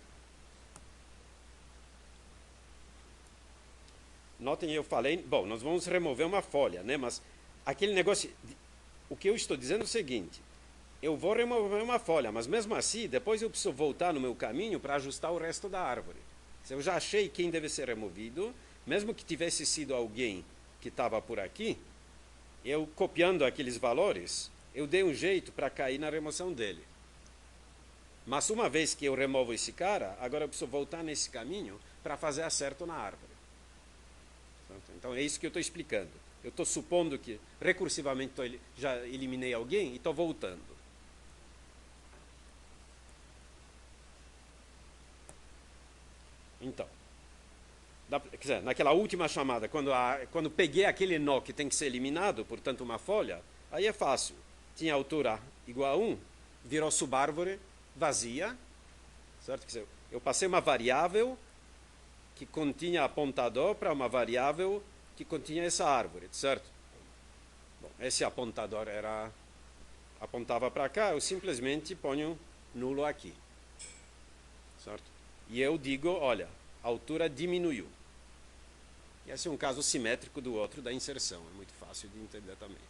notem, eu falei, bom, nós vamos remover uma folha, né? Mas aquele negócio, o que eu estou dizendo é o seguinte: eu vou remover uma folha, mas mesmo assim, depois eu preciso voltar no meu caminho para ajustar o resto da árvore. Se eu já achei quem deve ser removido, mesmo que tivesse sido alguém que estava por aqui, eu copiando aqueles valores, eu dei um jeito para cair na remoção dele. Mas uma vez que eu removo esse cara, agora eu preciso voltar nesse caminho para fazer acerto na árvore. Então é isso que eu estou explicando. Eu estou supondo que recursivamente já eliminei alguém e estou voltando. Então, quer dizer, naquela última chamada, quando peguei aquele nó que tem que ser eliminado, portanto uma folha, aí é fácil. Tinha altura igual a 1, virou subárvore vazia, certo? Quer dizer, eu passei uma variável que continha apontador para uma variável que continha essa árvore, certo? Bom, esse apontador apontava para cá, eu simplesmente ponho nulo aqui, certo? E eu digo, olha, a altura diminuiu. E esse é um caso simétrico do outro da inserção, é muito fácil de entender também,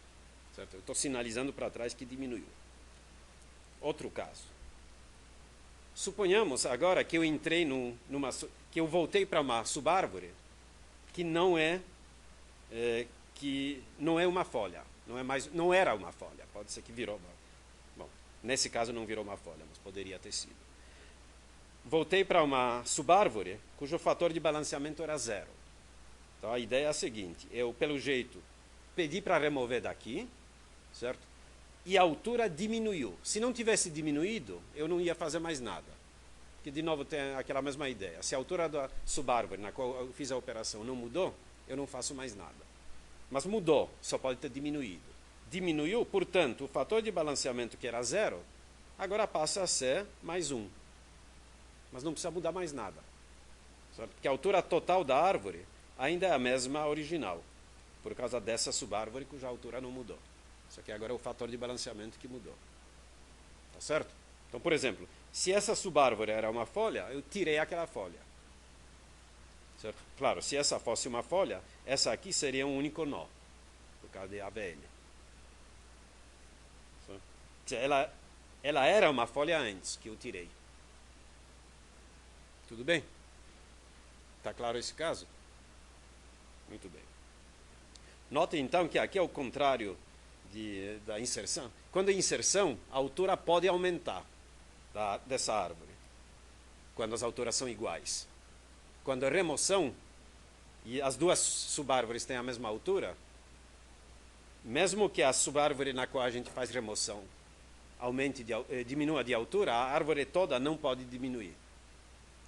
certo? Eu estou sinalizando para trás que diminuiu. Outro caso. Suponhamos agora que eu entrei que eu voltei para uma subárvore que não é uma folha, não era uma folha, pode ser que virou. Bom, nesse caso não virou uma folha, mas poderia ter sido. Voltei para uma subárvore cujo fator de balanceamento era 0. Então a ideia é a seguinte: eu, pelo jeito, pedi para remover daqui, certo? E a altura diminuiu. Se não tivesse diminuído, eu não ia fazer mais nada. Porque, de novo, tem aquela mesma ideia. Se a altura da subárvore na qual eu fiz a operação não mudou, eu não faço mais nada. Mas mudou, só pode ter diminuído. Diminuiu, portanto, o fator de balanceamento que era 0, agora passa a ser mais 1. Mas não precisa mudar mais nada. Certo? Porque a altura total da árvore ainda é a mesma original, por causa dessa subárvore cuja altura não mudou. Isso aqui agora é o fator de balanceamento que mudou. Tá certo? Então, por exemplo, se essa subárvore era uma folha, eu tirei aquela folha. Certo? Claro, se essa fosse uma folha, essa aqui seria um único nó, por causa de AVL. Ela era uma folha antes que eu tirei. Tudo bem? Está claro esse caso? Muito bem. Notem então que aqui é o contrário da inserção. Quando é inserção, a altura pode aumentar dessa árvore, quando as alturas são iguais. Quando é remoção, e as duas subárvores têm a mesma altura, mesmo que a subárvore na qual a gente faz remoção diminua de altura, a árvore toda não pode diminuir.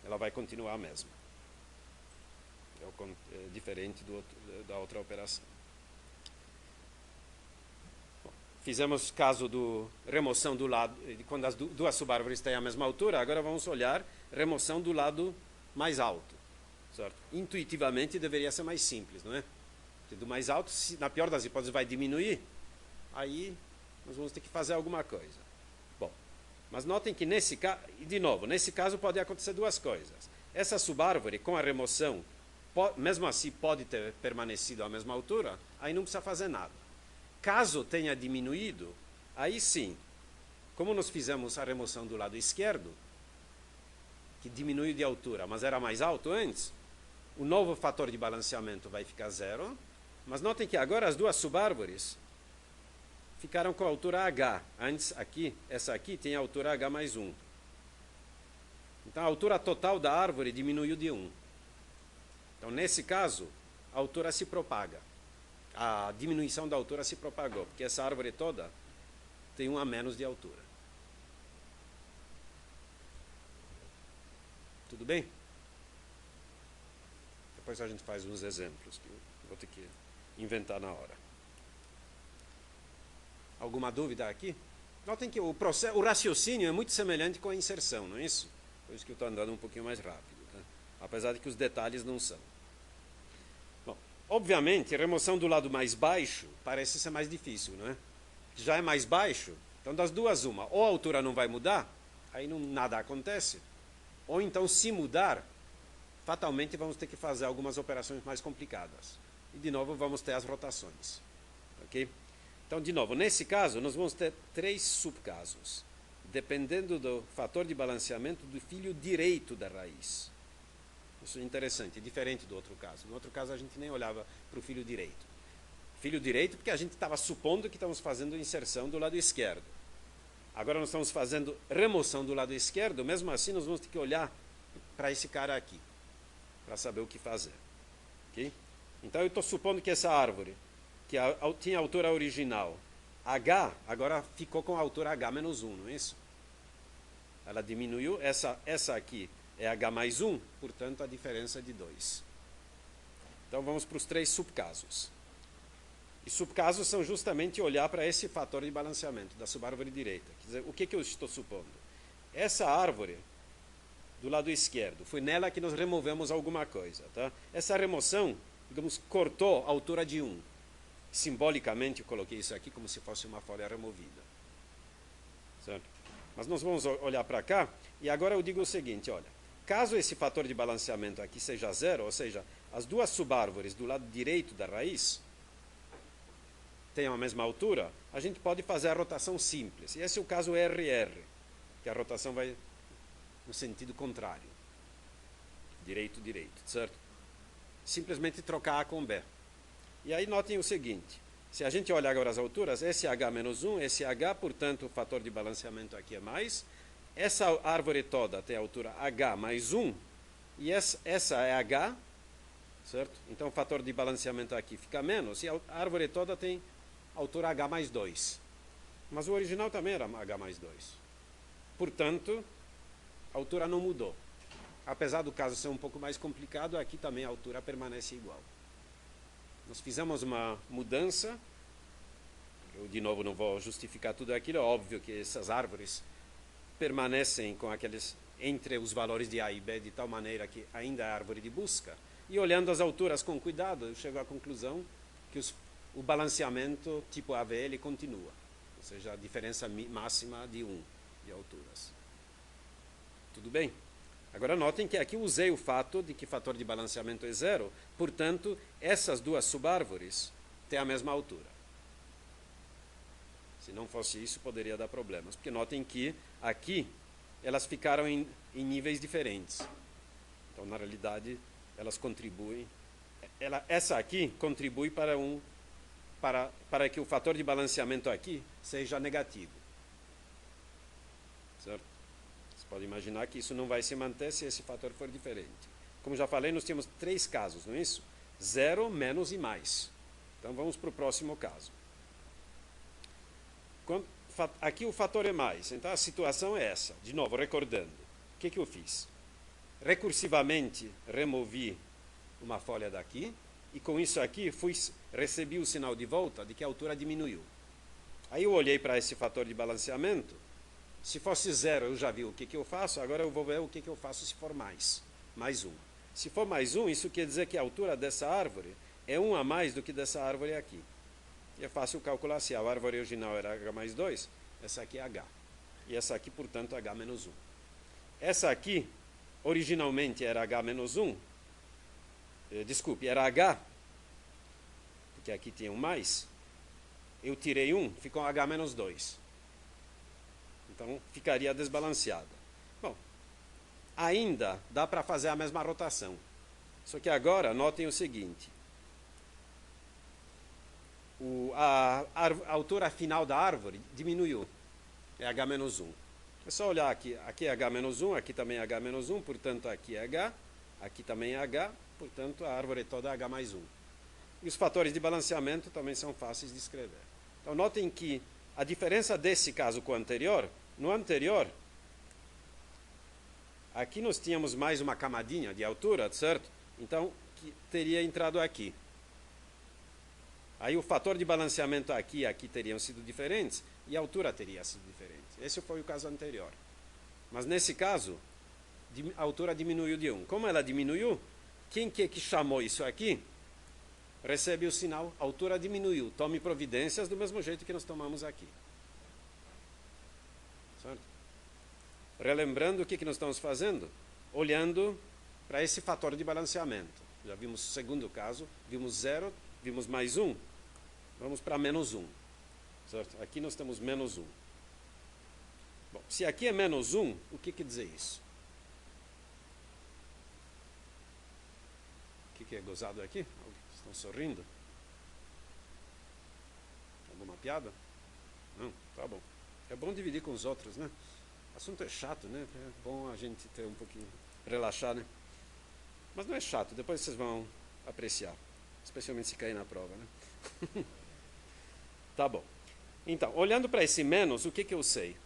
Ela vai continuar a mesma. É diferente da outra operação. Bom, fizemos caso do remoção do lado, quando as duas subárvores têm a mesma altura, agora vamos olhar remoção do lado mais alto. Certo? Intuitivamente deveria ser mais simples, não é? Porque do mais alto, na pior das hipóteses, vai diminuir, aí nós vamos ter que fazer alguma coisa. Bom, mas notem que nesse caso, de novo, nesse caso pode acontecer duas coisas. Essa subárvore, com a remoção, mesmo assim pode ter permanecido à mesma altura, aí não precisa fazer nada. Caso tenha diminuído, aí sim, como nós fizemos a remoção do lado esquerdo, que diminuiu de altura, mas era mais alto antes, o novo fator de balanceamento vai ficar zero, mas notem que agora as duas subárvores ficaram com a altura H. Antes, aqui, essa aqui tem a altura H mais 1. Então, a altura total da árvore diminuiu de 1. Então, nesse caso, a altura se propaga. A diminuição da altura se propagou, porque essa árvore toda tem 1 a menos de altura. Tudo bem? Depois a gente faz uns exemplos que eu vou ter que inventar na hora. Alguma dúvida aqui? Notem que o raciocínio é muito semelhante com a inserção, não é isso? Por isso que eu estou andando um pouquinho mais rápido, tá? Apesar de que os detalhes não são. Bom, obviamente, a remoção do lado mais baixo parece ser mais difícil, não é? Já é mais baixo, então das duas uma. Ou a altura não vai mudar, aí nada acontece. Ou então, se mudar, fatalmente vamos ter que fazer algumas operações mais complicadas. E, de novo, vamos ter as rotações. Ok? Então, de novo, nesse caso, nós vamos ter 3 subcasos, dependendo do fator de balanceamento do filho direito da raiz. Isso é interessante, é diferente do outro caso. No outro caso, a gente nem olhava para o filho direito. Filho direito porque a gente estava supondo que estamos fazendo inserção do lado esquerdo. Agora nós estamos fazendo remoção do lado esquerdo, mesmo assim nós vamos ter que olhar para esse cara aqui, para saber o que fazer. Okay? Então eu estou supondo que essa árvore, que tinha a altura original H, agora ficou com a altura H menos 1, não é isso? Ela diminuiu, essa aqui é H mais 1, portanto a diferença é de 2. Então vamos para os 3 subcasos. E subcasos são justamente olhar para esse fator de balanceamento da subárvore direita. Quer dizer, o que eu estou supondo? Essa árvore do lado esquerdo, foi nela que nós removemos alguma coisa. Tá? Essa remoção, digamos, cortou a altura de 1. Simbolicamente eu coloquei isso aqui como se fosse uma folha removida. Certo? Mas nós vamos olhar para cá, e agora eu digo o seguinte, olha, caso esse fator de balanceamento aqui seja zero, ou seja, as duas subárvores do lado direito da raiz tenham a mesma altura, a gente pode fazer a rotação simples. E esse é o caso RR, que a rotação vai no sentido contrário. Direito, direito, certo? Simplesmente trocar A com B. E aí notem o seguinte, se a gente olhar agora as alturas, SH menos 1, SH, portanto o fator de balanceamento aqui é mais, essa árvore toda tem a altura H mais 1, e essa é H, certo? Então o fator de balanceamento aqui fica menos, e a árvore toda tem altura H mais 2. Mas o original também era H mais 2. Portanto, a altura não mudou. Apesar do caso ser um pouco mais complicado, aqui também a altura permanece igual. Nós fizemos uma mudança. Eu, de novo, não vou justificar tudo aquilo. É óbvio que essas árvores permanecem com aqueles entre os valores de A e B de tal maneira que ainda é árvore de busca. E olhando as alturas com cuidado, eu chego à conclusão que o balanceamento tipo AVL continua. Ou seja, a diferença máxima de 1 de alturas. Tudo bem? Agora notem que aqui usei o fato de que fator de balanceamento é zero, portanto, essas duas subárvores têm a mesma altura. Se não fosse isso, poderia dar problemas, porque notem que aqui elas ficaram em níveis diferentes. Então, na realidade, elas contribuem. Essa aqui contribui para que o fator de balanceamento aqui seja negativo. Certo? Você pode imaginar que isso não vai se manter se esse fator for diferente. Como já falei, nós temos 3 casos, não é isso? 0 menos e mais. Então vamos para o próximo caso. Aqui o fator é mais, então a situação é essa. De novo, recordando, o que eu fiz? Recursivamente removi uma folha daqui, e com isso aqui recebi o sinal de volta de que a altura diminuiu. Aí eu olhei para esse fator de balanceamento, se fosse 0 eu já vi o que eu faço, agora eu vou ver o que eu faço se for mais 1. Se for mais 1, isso quer dizer que a altura dessa árvore é 1 a mais do que dessa árvore aqui. E é fácil calcular se a árvore original era H mais 2, essa aqui é H. E essa aqui, portanto, H menos 1. Essa aqui, originalmente era H menos 1, desculpe, era H, porque aqui tinha um mais, eu tirei 1, ficou H menos 2. Então, ficaria desbalanceada. Bom, ainda dá para fazer a mesma rotação. Só que agora, notem o seguinte. A altura final da árvore diminuiu. É H menos 1. É só olhar aqui. Aqui é H menos 1, aqui também é H menos 1, portanto aqui é H, aqui também é H, portanto a árvore toda é H mais 1. E os fatores de balanceamento também são fáceis de escrever. Então notem que a diferença desse caso com o anterior, no anterior, aqui nós tínhamos mais uma camadinha de altura, certo? Então que teria entrado aqui. Aí o fator de balanceamento aqui e aqui teriam sido diferentes e a altura teria sido diferente. Esse foi o caso anterior. Mas nesse caso, a altura diminuiu de 1. Como ela diminuiu, quem que chamou isso aqui, recebe o sinal, a altura diminuiu. Tome providências do mesmo jeito que nós tomamos aqui. Certo? Relembrando o que nós estamos fazendo? Olhando para esse fator de balanceamento. Já vimos o segundo caso, vimos 0, vimos mais 1. Vamos para menos 1. Certo? Aqui nós temos menos 1. Bom, se aqui é menos 1, o que quer dizer isso? O que é gozado aqui? Estão sorrindo? Alguma piada? Não? Tá bom. É bom dividir com os outros, né? O assunto é chato, né? É bom a gente ter um pouquinho, relaxar, né? Mas não é chato, depois vocês vão apreciar. Especialmente se cair na prova, né? Tá bom. Então, olhando para esse menos, o que eu sei?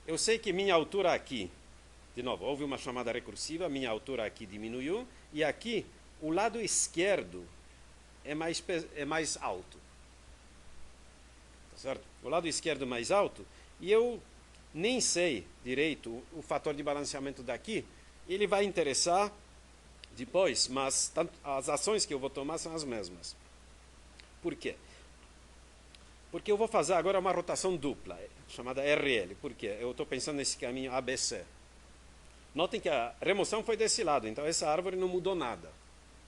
Eu sei que minha altura aqui, de novo, houve uma chamada recursiva, minha altura aqui diminuiu, e aqui o lado esquerdo é mais alto. Tá certo? O lado esquerdo mais alto, e eu nem sei direito o fator de balanceamento daqui, ele vai interessar depois, mas as ações que eu vou tomar são as mesmas. Por quê? Porque eu vou fazer agora uma rotação dupla, chamada RL. Por quê? Eu estou pensando nesse caminho ABC. Notem que a remoção foi desse lado, então essa árvore não mudou nada.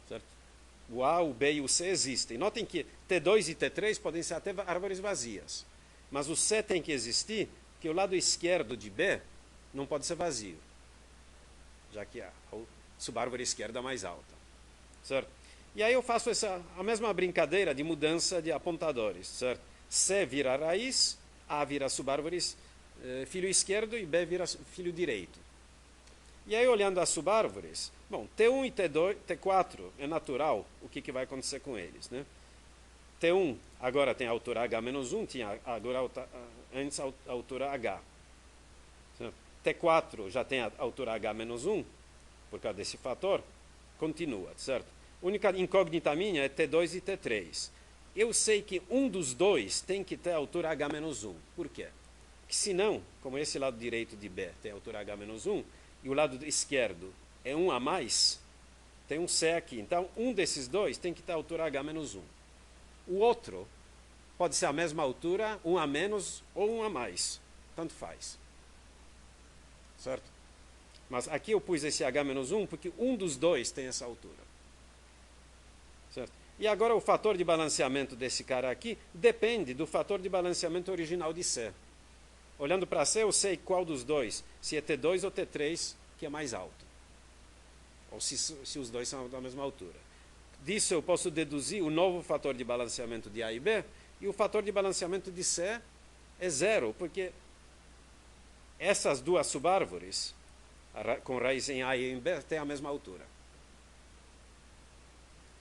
Certo? O A, o B e o C existem. Notem que T2 e T3 podem ser até árvores vazias. Mas o C tem que existir, porque o lado esquerdo de B não pode ser vazio, já que a subárvore esquerda é mais alta. Certo? E aí eu faço a mesma brincadeira de mudança de apontadores. Certo? C vira raiz, A vira subárvores, filho esquerdo, e B vira filho direito. E aí, olhando as subárvores, bom, T1 e T2, T4 é natural o que vai acontecer com eles, né? T1 agora tem a altura H-1, tinha agora antes a altura H. Certo? T4 já tem a altura H-1, por causa desse fator, continua, certo? A única incógnita minha é T2 e T3. Eu sei que um dos dois tem que ter a altura H-1. Por quê? Porque senão, como esse lado direito de B tem a altura H-1, e o lado esquerdo é 1 a mais, tem um C aqui. Então, um desses dois tem que ter a altura H-1. O outro pode ser a mesma altura, 1 a menos ou 1 a mais. Tanto faz. Certo? Mas aqui eu pus esse H-1 porque um dos dois tem essa altura. Certo? E agora o fator de balanceamento desse cara aqui depende do fator de balanceamento original de C. Olhando para C, eu sei qual dos dois, se é T2 ou T3 que é mais alto. Ou se os dois são da mesma altura. Disso eu posso deduzir o novo fator de balanceamento de A e B, e o fator de balanceamento de C é 0, porque essas duas subárvores, com raiz em A e em B, têm a mesma altura.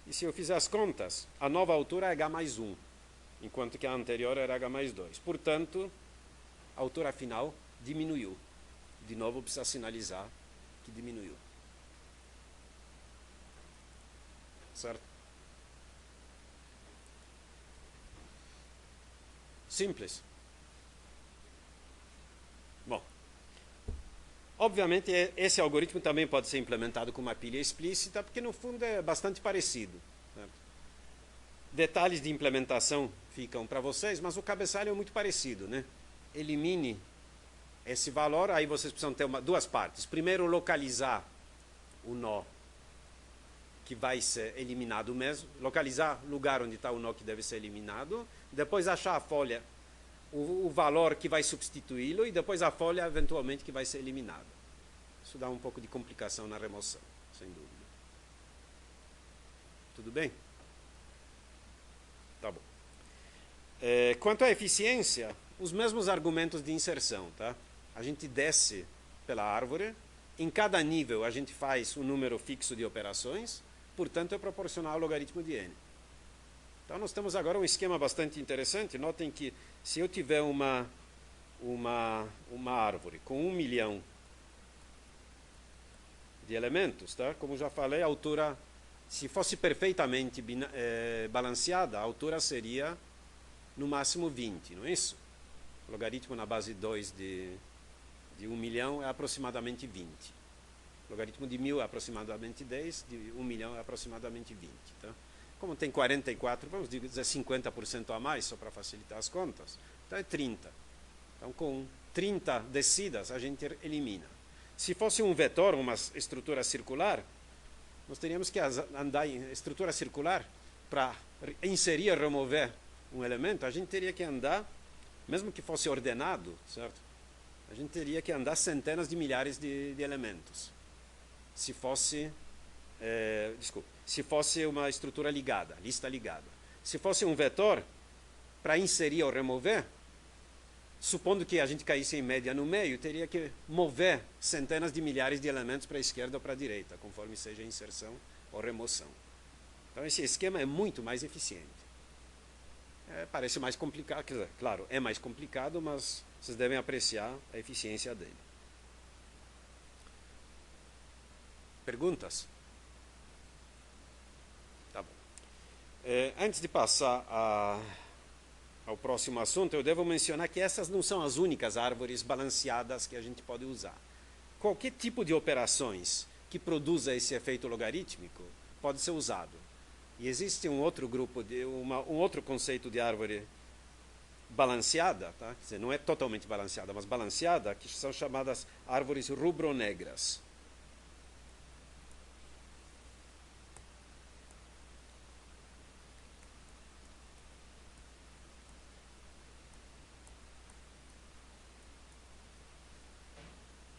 E se eu fizer as contas, a nova altura é h mais 1, enquanto que a anterior era h mais 2. Portanto, a altura final diminuiu. De novo, precisa sinalizar que diminuiu. Certo? Simples. Bom, obviamente esse algoritmo também pode ser implementado com uma pilha explícita, porque no fundo é bastante parecido. Certo? Detalhes de implementação ficam para vocês, mas o cabeçalho é muito parecido, né? Elimine esse valor, aí vocês precisam ter duas partes. Primeiro, localizar o nó que vai ser eliminado mesmo, localizar o lugar onde está o nó que deve ser eliminado, depois achar a folha, o valor que vai substituí-lo, e depois a folha, eventualmente, que vai ser eliminada. Isso dá um pouco de complicação na remoção, sem dúvida. Tudo bem? Tá bom. Quanto à eficiência, os mesmos argumentos de inserção, tá? A gente desce pela árvore, em cada nível a gente faz um número fixo de operações, portanto é proporcional ao logaritmo de n. Então nós temos agora um esquema bastante interessante. Notem que se eu tiver uma árvore com 1 milhão de elementos, tá? Como já falei, a altura, se fosse perfeitamente balanceada, a altura seria no máximo 20, não é isso? O logaritmo na base 2 de 1 milhão é aproximadamente 20. O logaritmo de 1000 é aproximadamente 10, de 1 milhão é aproximadamente 20. Tá? Como tem 44, vamos dizer 50% a mais, só para facilitar as contas, então é 30. Então com 30 descidas a gente elimina. Se fosse um vetor, uma estrutura circular, nós teríamos que andar em estrutura circular para inserir e remover um elemento, a gente teria que andar, mesmo que fosse ordenado, certo? A gente teria que andar centenas de milhares de elementos. Se fosse, se fosse uma estrutura ligada, lista ligada. Se fosse um vetor, para inserir ou remover, supondo que a gente caísse em média no meio, teria que mover centenas de milhares de elementos para a esquerda ou para a direita, conforme seja a inserção ou remoção. Então esse esquema é muito mais eficiente. Parece mais complicado, quer dizer, claro, é mais complicado, mas vocês devem apreciar a eficiência dele. Perguntas? Tá bom. Antes de passar ao próximo assunto, eu devo mencionar que essas não são as únicas árvores balanceadas que a gente pode usar. Qualquer tipo de operações que produza esse efeito logarítmico pode ser usado. E existe um outro grupo, um outro conceito de árvore balanceada, tá? Quer dizer, não é totalmente balanceada, mas balanceada, que são chamadas árvores rubro-negras.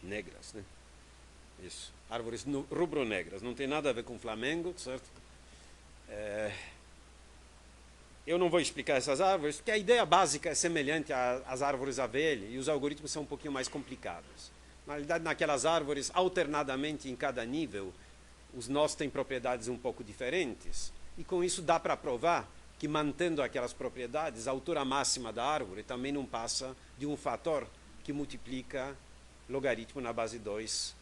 Negras, né? Isso. Árvores rubro-negras. Não tem nada a ver com Flamengo, certo? Eu não vou explicar essas árvores, porque a ideia básica é semelhante às árvores AVL e os algoritmos são um pouquinho mais complicados. Na realidade, naquelas árvores, alternadamente em cada nível, os nós têm propriedades um pouco diferentes, e com isso dá para provar que, mantendo aquelas propriedades, a altura máxima da árvore também não passa de um fator que multiplica logaritmo na base 2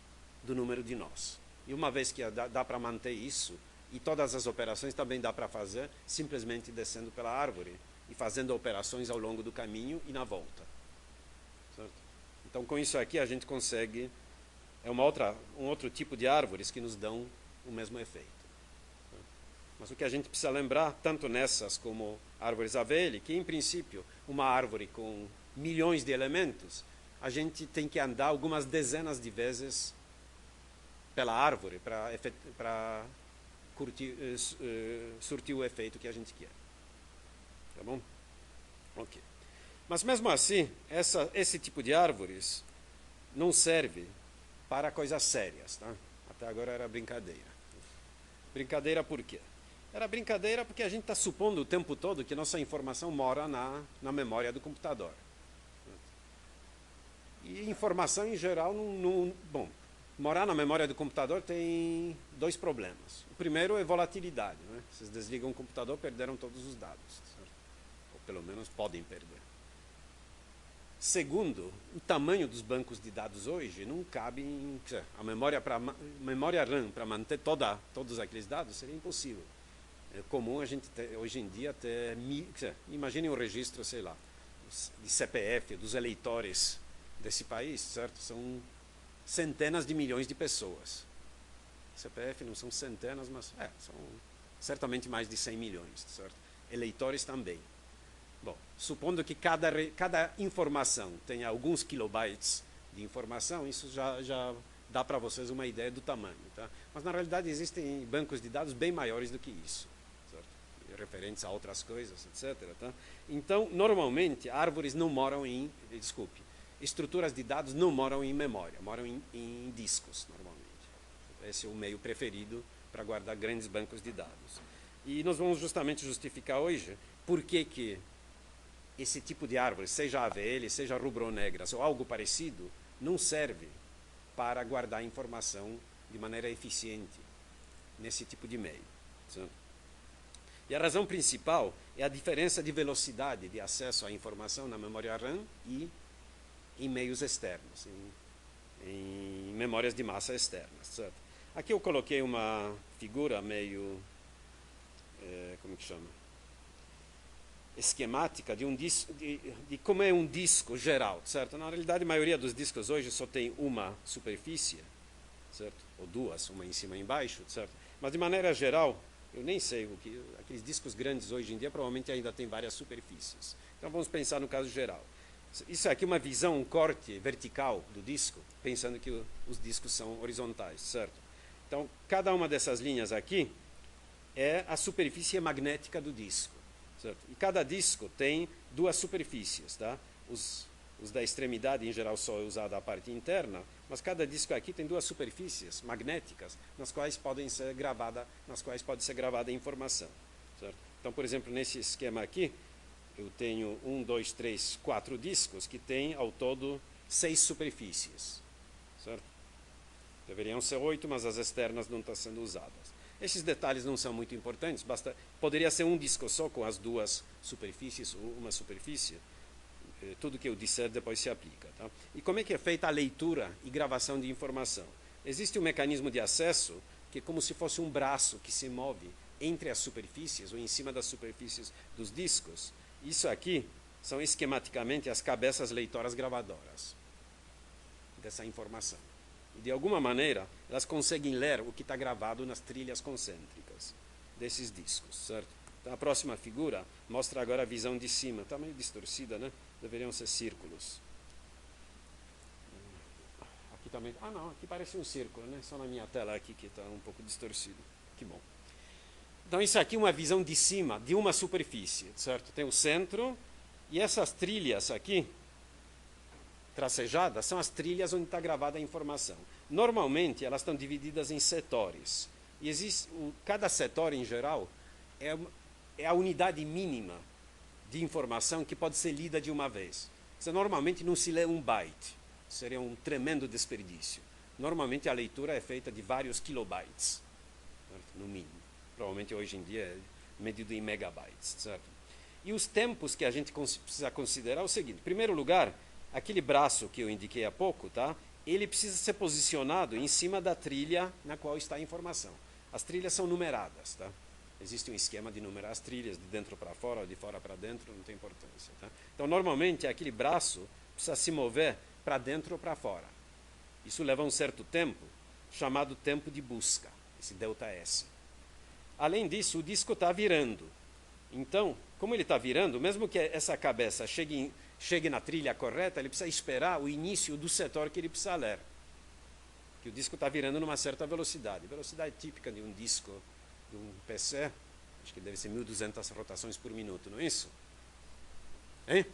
do número de nós. E uma vez que dá para manter isso, e todas as operações também dá para fazer simplesmente descendo pela árvore e fazendo operações ao longo do caminho e na volta. Certo? Então, com isso aqui, a gente consegue... um outro tipo de árvores que nos dão o mesmo efeito. Mas o que a gente precisa lembrar, tanto nessas como árvores AVL, que, em princípio, uma árvore com milhões de elementos, a gente tem que andar algumas dezenas de vezes pela árvore para surtir o efeito que a gente quer. Tá bom? Ok. Mas mesmo assim, esse tipo de árvores não serve para coisas sérias. Tá? Até agora era brincadeira. Brincadeira por quê? Era brincadeira porque a gente está supondo o tempo todo que nossa informação mora na memória do computador. E informação em geral não... Bom, morar na memória do computador tem dois problemas. O primeiro é volatilidade. Né? Vocês desligam o computador, perderam todos os dados. Certo? Ou pelo menos podem perder. Segundo, o tamanho dos bancos de dados hoje não cabe em... A memória RAM para manter todos aqueles dados seria impossível. É comum a gente ter, hoje em dia ter... Imaginem um registro, sei lá, de CPF, dos eleitores desse país, certo? São centenas de milhões de pessoas. CPF não são centenas, mas são certamente mais de 100 milhões, certo? Eleitores também. Bom, supondo que cada informação tenha alguns kilobytes de informação, isso já dá para vocês uma ideia do tamanho. Tá? Mas, na realidade, existem bancos de dados bem maiores do que isso, certo? Referentes a outras coisas, etc. Tá? Então, normalmente, árvores não moram estruturas de dados não moram em memória, moram em discos, normalmente. Esse é o meio preferido para guardar grandes bancos de dados. E nós vamos justamente justificar hoje por que esse tipo de árvore, seja AVL, seja rubro-negras ou algo parecido, não serve para guardar informação de maneira eficiente nesse tipo de meio. Certo? E a razão principal é a diferença de velocidade de acesso à informação na memória RAM e em meios externos, em memórias de massa externas. Certo? Aqui eu coloquei uma figura meio, como que chama? Esquemática de um disco, de como é um disco geral, certo? Na realidade, a maioria dos discos hoje só tem uma superfície, certo? Ou duas, uma em cima e embaixo, certo? Mas de maneira geral, eu nem sei aqueles discos grandes hoje em dia provavelmente ainda tem várias superfícies. Então vamos pensar no caso geral. Isso aqui é uma visão, um corte vertical do disco, pensando que os discos são horizontais, certo? Então, cada uma dessas linhas aqui é a superfície magnética do disco. Certo? E cada disco tem duas superfícies. Tá? Os da extremidade, em geral, só é usada a parte interna, mas cada disco aqui tem duas superfícies magnéticas nas quais pode ser gravada a informação. Certo? Então, por exemplo, nesse esquema aqui, eu tenho 1, 2, 3, 4 discos que têm, ao todo, 6 superfícies. Certo? Deveriam ser 8, mas as externas não estão sendo usadas. Esses detalhes não são muito importantes, poderia ser um disco só com as duas superfícies ou uma superfície. Tudo que eu disser depois se aplica. Tá? E como é que é feita a leitura e gravação de informação? Existe um mecanismo de acesso que é como se fosse um braço que se move entre as superfícies ou em cima das superfícies dos discos. Isso aqui são esquematicamente as cabeças leitoras gravadoras dessa informação. E, de alguma maneira, elas conseguem ler o que está gravado nas trilhas concêntricas desses discos, certo? Então, a próxima figura mostra agora a visão de cima. Está meio distorcida, né? Deveriam ser círculos. Aqui também... Ah, não, aqui parece um círculo, né? Só na minha tela aqui que está um pouco distorcido. Que bom. Então, isso aqui é uma visão de cima, de uma superfície, certo? Tem o centro e essas trilhas aqui, tracejadas, são as trilhas onde está gravada a informação. Normalmente, elas estão divididas em setores. E cada setor, em geral, é a unidade mínima de informação que pode ser lida de uma vez. Normalmente não se lê um byte. Seria um tremendo desperdício. Normalmente, a leitura é feita de vários kilobytes, certo? No mínimo. Provavelmente, hoje em dia, é medido em megabytes. Certo? E os tempos que a gente precisa considerar é o seguinte. Em primeiro lugar, aquele braço que eu indiquei há pouco, tá? Ele precisa ser posicionado em cima da trilha na qual está a informação. As trilhas são numeradas. Tá? Existe um esquema de numerar as trilhas de dentro para fora ou de fora para dentro, não tem importância. Tá? Então, normalmente, aquele braço precisa se mover para dentro ou para fora. Isso leva um certo tempo, chamado tempo de busca, esse ΔS. Além disso, o disco está virando. Então, como ele está virando, mesmo que essa cabeça chegue na trilha correta, ele precisa esperar o início do setor que ele precisa ler. Que o disco está virando numa certa velocidade. Velocidade típica de um disco, de um PC, acho que deve ser 1.200 rotações por minuto, não é isso? Hein?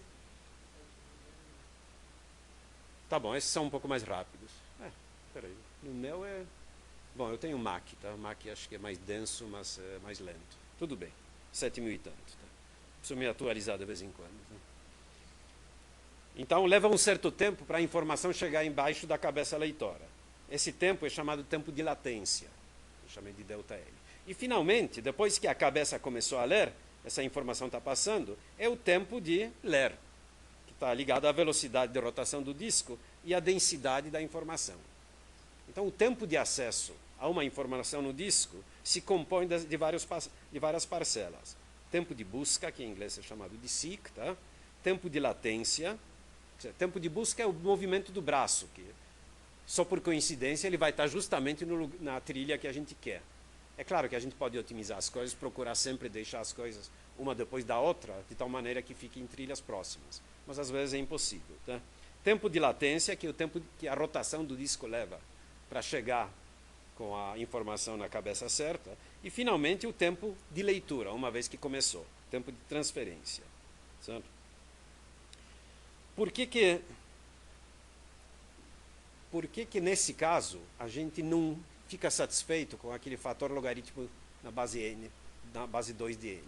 Tá bom, esses são um pouco mais rápidos. Peraí, no meu é... Bom, eu tenho Mac, tá? O Mac acho que é mais denso, mas é mais lento. Tudo bem, 7.000 e tanto. Tá? Preciso me atualizar de vez em quando. Tá? Então, leva um certo tempo para a informação chegar embaixo da cabeça leitora. Esse tempo é chamado tempo de latência. Eu chamei de ΔL. E, finalmente, depois que a cabeça começou a ler, essa informação está passando, é o tempo de ler, que está ligado à velocidade de rotação do disco e à densidade da informação. Então, o tempo de acesso a uma informação no disco se compõe de várias parcelas. Tempo de busca, que em inglês é chamado de seek, tá? Tempo de latência. Tempo de busca é o movimento do braço, que só por coincidência ele vai estar justamente na trilha que a gente quer. É claro que a gente pode otimizar as coisas, procurar sempre deixar as coisas uma depois da outra, de tal maneira que fiquem em trilhas próximas. Mas às vezes é impossível. Tá? Tempo de latência, que é o tempo que a rotação do disco leva para chegar com a informação na cabeça certa. E, finalmente, o tempo de leitura, uma vez que começou. Tempo de transferência. Certo? Por que nesse caso, a gente não fica satisfeito com aquele fator logaritmo na base n, na base 2 de n?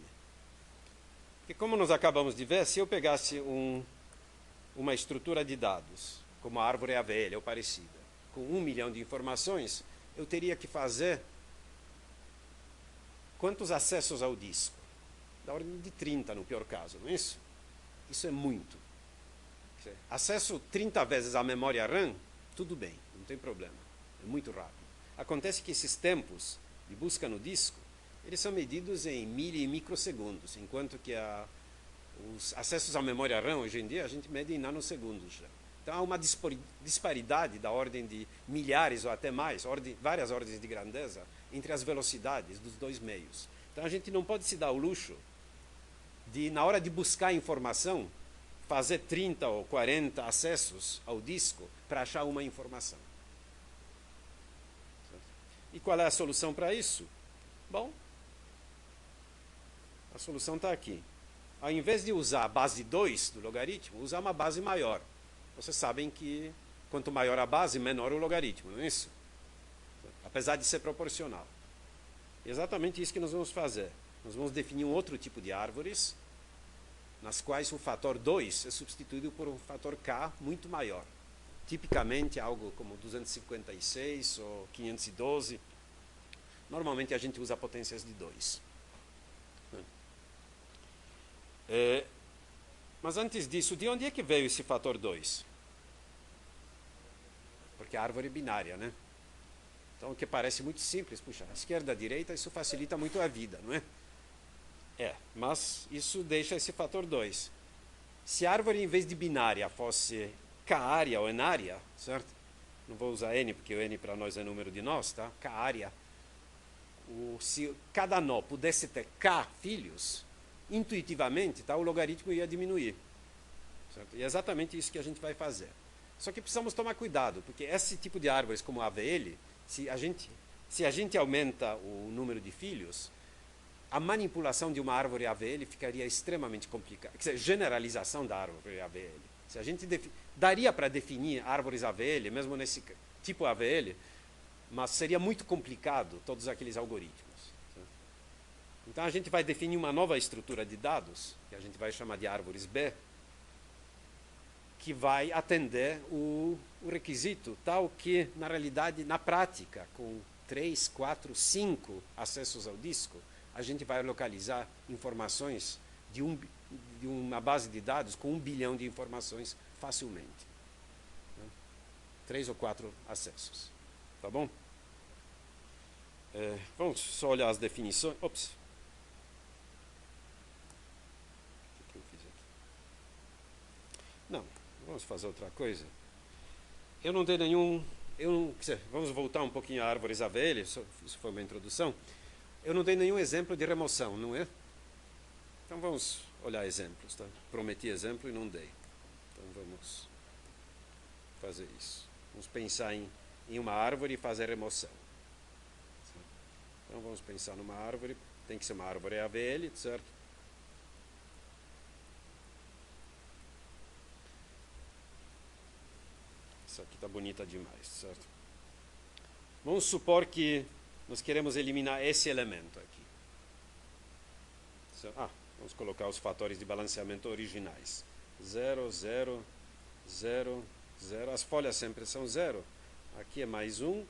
Porque, como nós acabamos de ver, se eu pegasse uma estrutura de dados, como a árvore AVL ou parecida, com 1 milhão de informações, eu teria que fazer quantos acessos ao disco? Da ordem de 30, no pior caso, não é isso? Isso é muito. Acesso 30 vezes à memória RAM, tudo bem, não tem problema. É muito rápido. Acontece que esses tempos de busca no disco, eles são medidos em e microsegundos, enquanto que os acessos à memória RAM, hoje em dia, a gente mede em nanosegundos já. Então, há uma disparidade da ordem de milhares ou até mais, várias ordens de grandeza, entre as velocidades dos dois meios. Então, a gente não pode se dar o luxo de, na hora de buscar informação, fazer 30 ou 40 acessos ao disco para achar uma informação. E qual é a solução para isso? Bom, a solução está aqui. Ao invés de usar a base 2 do logaritmo, usar uma base maior. Vocês sabem que quanto maior a base, menor o logaritmo, não é isso? Apesar de ser proporcional. É exatamente isso que nós vamos fazer. Nós vamos definir um outro tipo de árvores, nas quais o fator 2 é substituído por um fator k muito maior. Tipicamente algo como 256 ou 512. Normalmente a gente usa potências de 2. Mas antes disso, de onde é que veio esse fator 2? Porque a árvore é binária, né? Então, o que parece muito simples, puxa, esquerda, direita, isso facilita muito a vida, não é? Mas isso deixa esse fator 2. Se a árvore, em vez de binária, fosse k-área ou n-área, certo? Não vou usar n, porque o n para nós é número de nós, tá? K-área. Se cada nó pudesse ter k filhos, intuitivamente, tá, o logaritmo ia diminuir. Certo? E é exatamente isso que a gente vai fazer. Só que precisamos tomar cuidado, porque esse tipo de árvores como a AVL, se a gente aumenta o número de filhos, a manipulação de uma árvore AVL ficaria extremamente complicada. Quer dizer, generalização da árvore AVL. Se a gente daria para definir árvores AVL, mesmo nesse tipo AVL, mas seria muito complicado todos aqueles algoritmos. Então a gente vai definir uma nova estrutura de dados, que a gente vai chamar de árvores B, que vai atender o requisito tal que, na realidade, na prática, com 3, 4, 5 acessos ao disco, a gente vai localizar informações de uma base de dados com 1 bilhão de informações facilmente. 3 ou 4 acessos. Tá bom? Vamos só olhar as definições. Ops. O que eu fiz aqui? Não, vamos fazer outra coisa. Eu não dei nenhum... vamos voltar um pouquinho a árvores AVL, isso foi uma introdução. Eu não dei nenhum exemplo de remoção, não é? Então vamos olhar exemplos, tá? Prometi exemplo e não dei. Então vamos fazer isso. Vamos pensar em uma árvore e fazer remoção. Então vamos pensar numa árvore, tem que ser uma árvore AVL, certo? Essa aqui está bonita demais, certo? Vamos supor que nós queremos eliminar esse elemento aqui. Vamos colocar os fatores de balanceamento originais. 0, 0, 0, 0. As folhas sempre são 0. aqui é mais 1,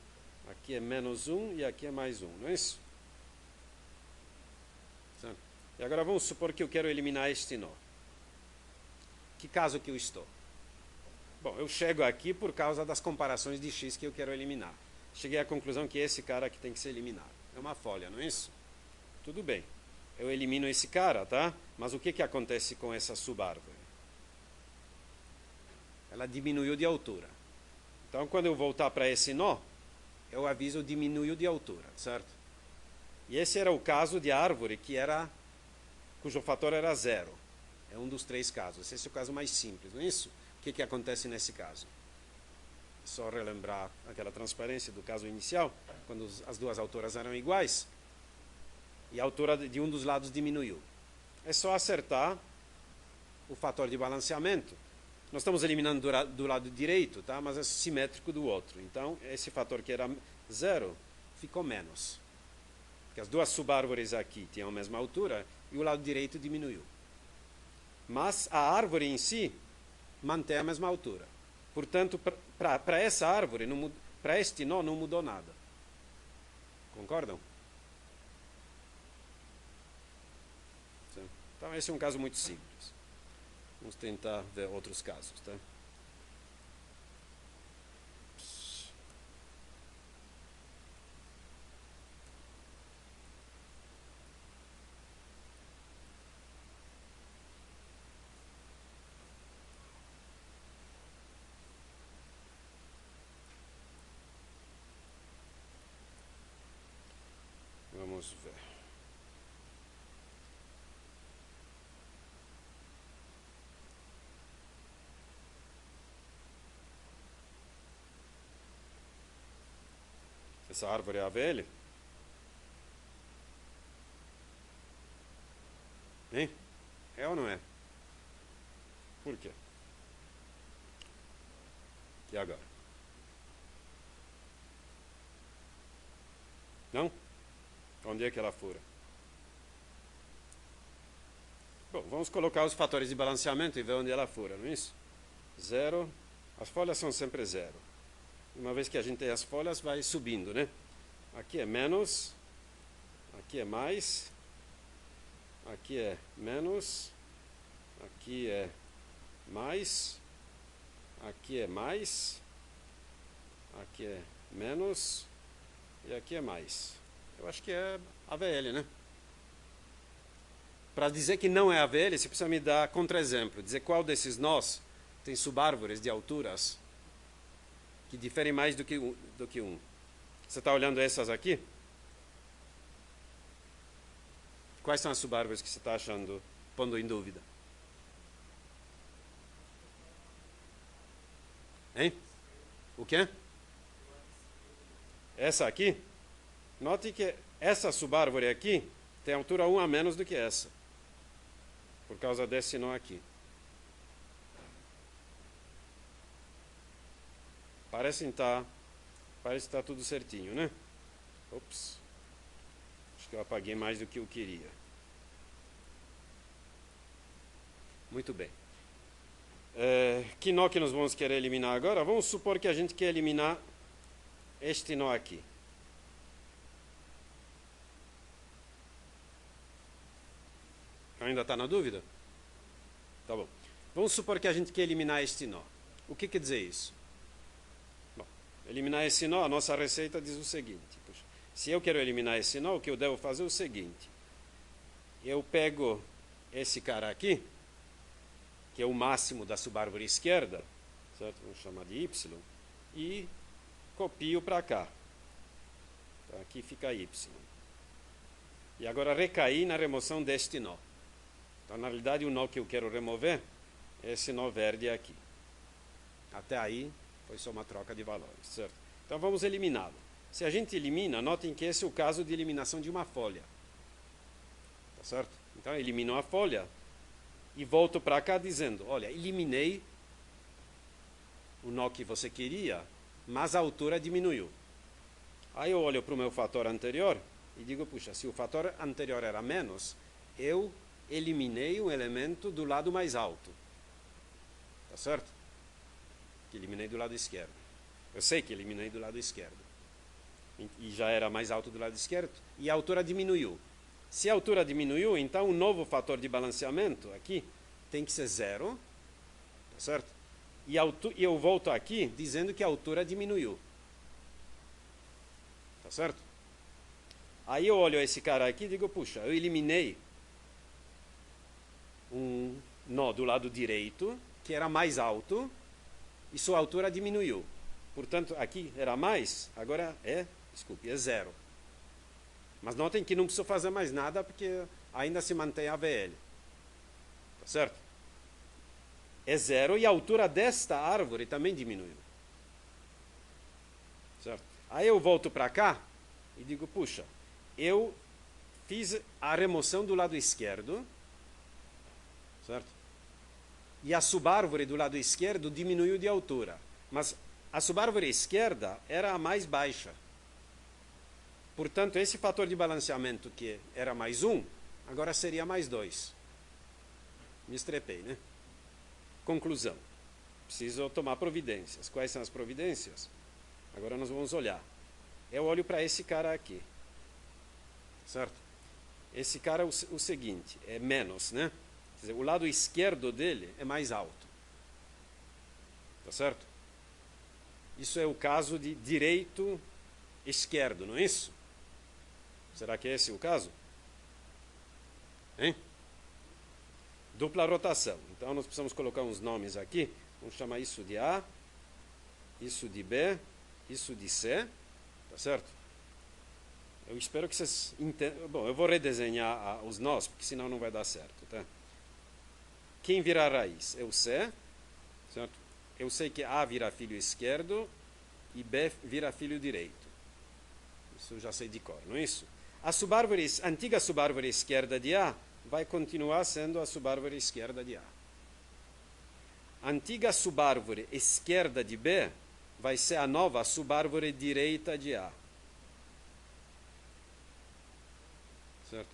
aqui é menos 1 e aqui é mais 1, não é isso? Certo? E agora vamos supor que eu quero eliminar este nó. Que caso que eu estou? Bom, eu chego aqui por causa das comparações de x que eu quero eliminar. Cheguei à conclusão que esse cara aqui tem que ser eliminado. É uma folha, não é isso? Tudo bem. Eu elimino esse cara, tá? Mas o que acontece com essa subárvore? Ela diminuiu de altura. Então, quando eu voltar para esse nó, eu aviso diminuiu de altura, certo? E esse era o caso de árvore cujo fator era 0. É um dos 3 casos. Esse é o caso mais simples, não é isso? O que acontece nesse caso? Só relembrar aquela transparência do caso inicial, quando as duas alturas eram iguais, e a altura de um dos lados diminuiu. É só acertar o fator de balanceamento. Nós estamos eliminando do lado direito, tá? Mas é simétrico do outro. Então, esse fator que era 0 ficou menos. Porque as duas subárvores aqui tinham a mesma altura e o lado direito diminuiu. Mas a árvore em si mantém a mesma altura. Portanto, para essa árvore, para este nó, não mudou nada. Concordam? Então, esse é um caso muito simples. Vamos tentar ver outros casos, tá? Vamos ver. Essa árvore é AVL? Hein? É ou não é? Por quê? E agora? Não? Onde é que ela fura? Bom, vamos colocar os fatores de balanceamento e ver onde ela fura, não é isso? 0. As folhas são sempre 0. Uma vez que a gente tem as folhas, vai subindo, né? Aqui é menos, aqui é mais, aqui é menos, aqui é mais, aqui é mais, aqui é menos e aqui é mais. Eu acho que é AVL, né? Para dizer que não é AVL, você precisa me dar contra-exemplo, dizer qual desses nós tem subárvores de alturas que diferem mais do que um. Você está olhando essas aqui? Quais são as subárvores que você está achando, pondo em dúvida? Hein? O quê? Essa aqui? Note que essa subárvore aqui tem altura 1 a menos do que essa. Por causa desse nó aqui. Parece estar tudo certinho, né? Ops. Acho que eu apaguei mais do que eu queria. Muito bem. Que nó que nós vamos querer eliminar agora? Vamos supor que a gente quer eliminar este nó aqui. Ainda está na dúvida? Tá bom. Vamos supor que a gente quer eliminar este nó. O que quer dizer isso? Bom, eliminar esse nó, a nossa receita diz o seguinte. Puxa, se eu quero eliminar esse nó, o que eu devo fazer é o seguinte. Eu pego esse cara aqui, que é o máximo da subárvore esquerda, certo? Vamos chamar de Y, e copio para cá. Então, aqui fica Y. E agora recaí na remoção deste nó. Então, na realidade, o nó que eu quero remover é esse nó verde aqui. Até aí, foi só uma troca de valores, certo? Então, vamos eliminá-lo. Se a gente elimina, notem que esse é o caso de eliminação de uma folha. Tá certo? Então, eu elimino a folha e volto para cá dizendo, olha, eliminei o nó que você queria, mas a altura diminuiu. Aí eu olho para o meu fator anterior e digo, puxa, se o fator anterior era menos, eu eliminei um elemento do lado mais alto. Tá certo? Que eliminei do lado esquerdo. Eu sei que eliminei do lado esquerdo. E já era mais alto do lado esquerdo. E a altura diminuiu. Se a altura diminuiu, então um novo fator de balanceamento aqui tem que ser zero. Tá certo? E eu volto aqui dizendo que a altura diminuiu. Tá certo? Aí eu olho esse cara aqui e digo, puxa, eu eliminei um nó do lado direito, que era mais alto, e sua altura diminuiu. Portanto, aqui era mais, agora é zero. Mas notem que não preciso fazer mais nada, porque ainda se mantém a VL. Tá certo? É zero, e a altura desta árvore também diminuiu. Certo? Aí eu volto para cá e digo, puxa, eu fiz a remoção do lado esquerdo, certo? E a subárvore do lado esquerdo diminuiu de altura. Mas a subárvore esquerda era a mais baixa. Portanto, esse fator de balanceamento que era mais 1, agora seria mais 2. Me estrepei, né? Conclusão. Preciso tomar providências. Quais são as providências? Agora nós vamos olhar. Eu olho para esse cara aqui. Certo? Esse cara é o seguinte, é menos, né? Quer dizer, o lado esquerdo dele é mais alto. Tá certo? Isso é o caso de direito-esquerdo, não é isso? Será que é esse o caso? Hein? Dupla rotação. Então nós precisamos colocar uns nomes aqui. Vamos chamar isso de A, isso de B, isso de C. Tá certo? Eu espero que vocês entendam. Bom, eu vou redesenhar os nós, porque senão não vai dar certo, tá? Quem vira a raiz? É o C, certo? Eu sei que A vira filho esquerdo e B vira filho direito. Isso eu já sei de cor, não é isso? A antiga subárvore esquerda de A vai continuar sendo a subárvore esquerda de A. A antiga subárvore esquerda de B vai ser a nova subárvore direita de A. Certo?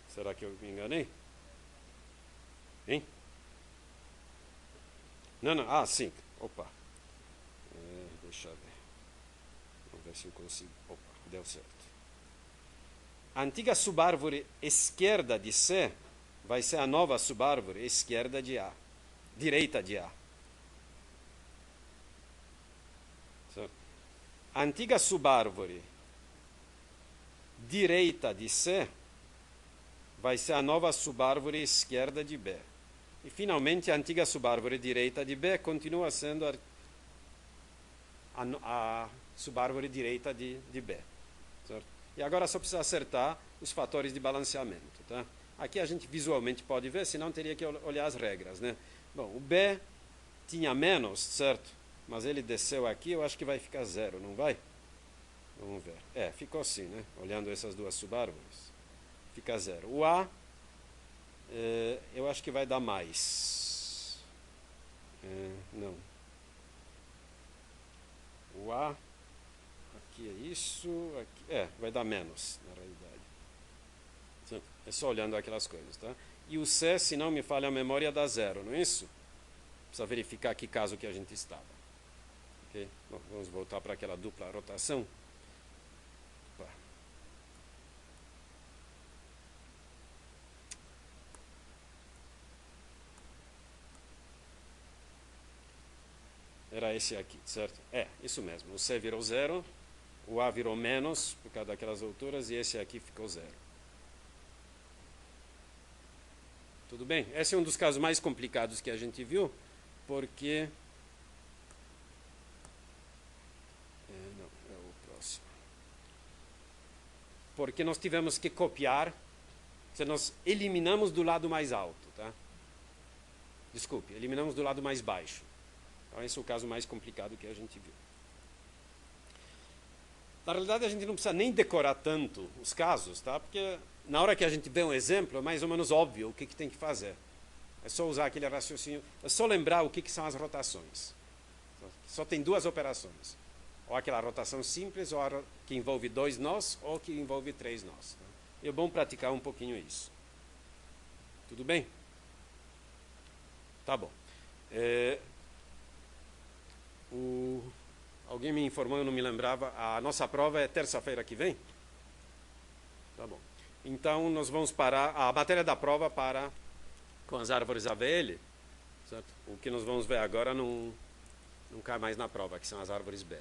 Será que eu me enganei? Hein? Não. Sim. Opa. Deixa eu ver. Vamos ver se eu consigo. Opa, deu certo. A antiga subárvore esquerda de C vai ser a nova subárvore esquerda de A. Direita de A. Certo? A antiga subárvore direita de C vai ser a nova subárvore esquerda de B. E, finalmente, a antiga subárvore direita de B continua sendo a subárvore direita de B. Certo? E agora só precisa acertar os fatores de balanceamento. Tá? Aqui a gente visualmente pode ver, senão teria que olhar as regras. Né? Bom, o B tinha menos, certo? Mas ele desceu aqui, eu acho que vai ficar zero, não vai? Vamos ver. Ficou assim, né? Olhando essas duas subárvores. Fica zero. O A, eu acho que vai dar mais. Não. O A, aqui é isso, aqui, vai dar menos, na realidade. É só olhando aquelas coisas, tá? E o C, se não me falha a memória, dá zero, não é isso? Precisa verificar que caso que a gente estava. Ok? Bom, vamos voltar para aquela dupla rotação. Opa. Era esse aqui, certo? Isso mesmo. O C virou zero, o A virou menos, por causa daquelas alturas, e esse aqui ficou zero. Tudo bem? Esse é um dos casos mais complicados que a gente viu, porque... não, é o próximo. Porque nós tivemos que copiar, nós eliminamos do lado mais alto, tá? Desculpe, eliminamos do lado mais baixo. Então, esse é o caso mais complicado que a gente viu. Na realidade, a gente não precisa nem decorar tanto os casos, tá? Porque na hora que a gente vê um exemplo, é mais ou menos óbvio o que tem que fazer. É só usar aquele raciocínio, é só lembrar o que são as rotações. Só tem duas operações. Ou aquela rotação simples, ou que envolve 2 nós, ou que envolve 3 nós. Tá? É bom praticar um pouquinho isso. Tudo bem? Tá bom. Alguém me informou, eu não me lembrava, a nossa prova é terça-feira que vem? Tá bom. Então, nós vamos parar, a matéria da prova para com as árvores AVL, certo? O que nós vamos ver agora não cai mais na prova, que são as árvores B.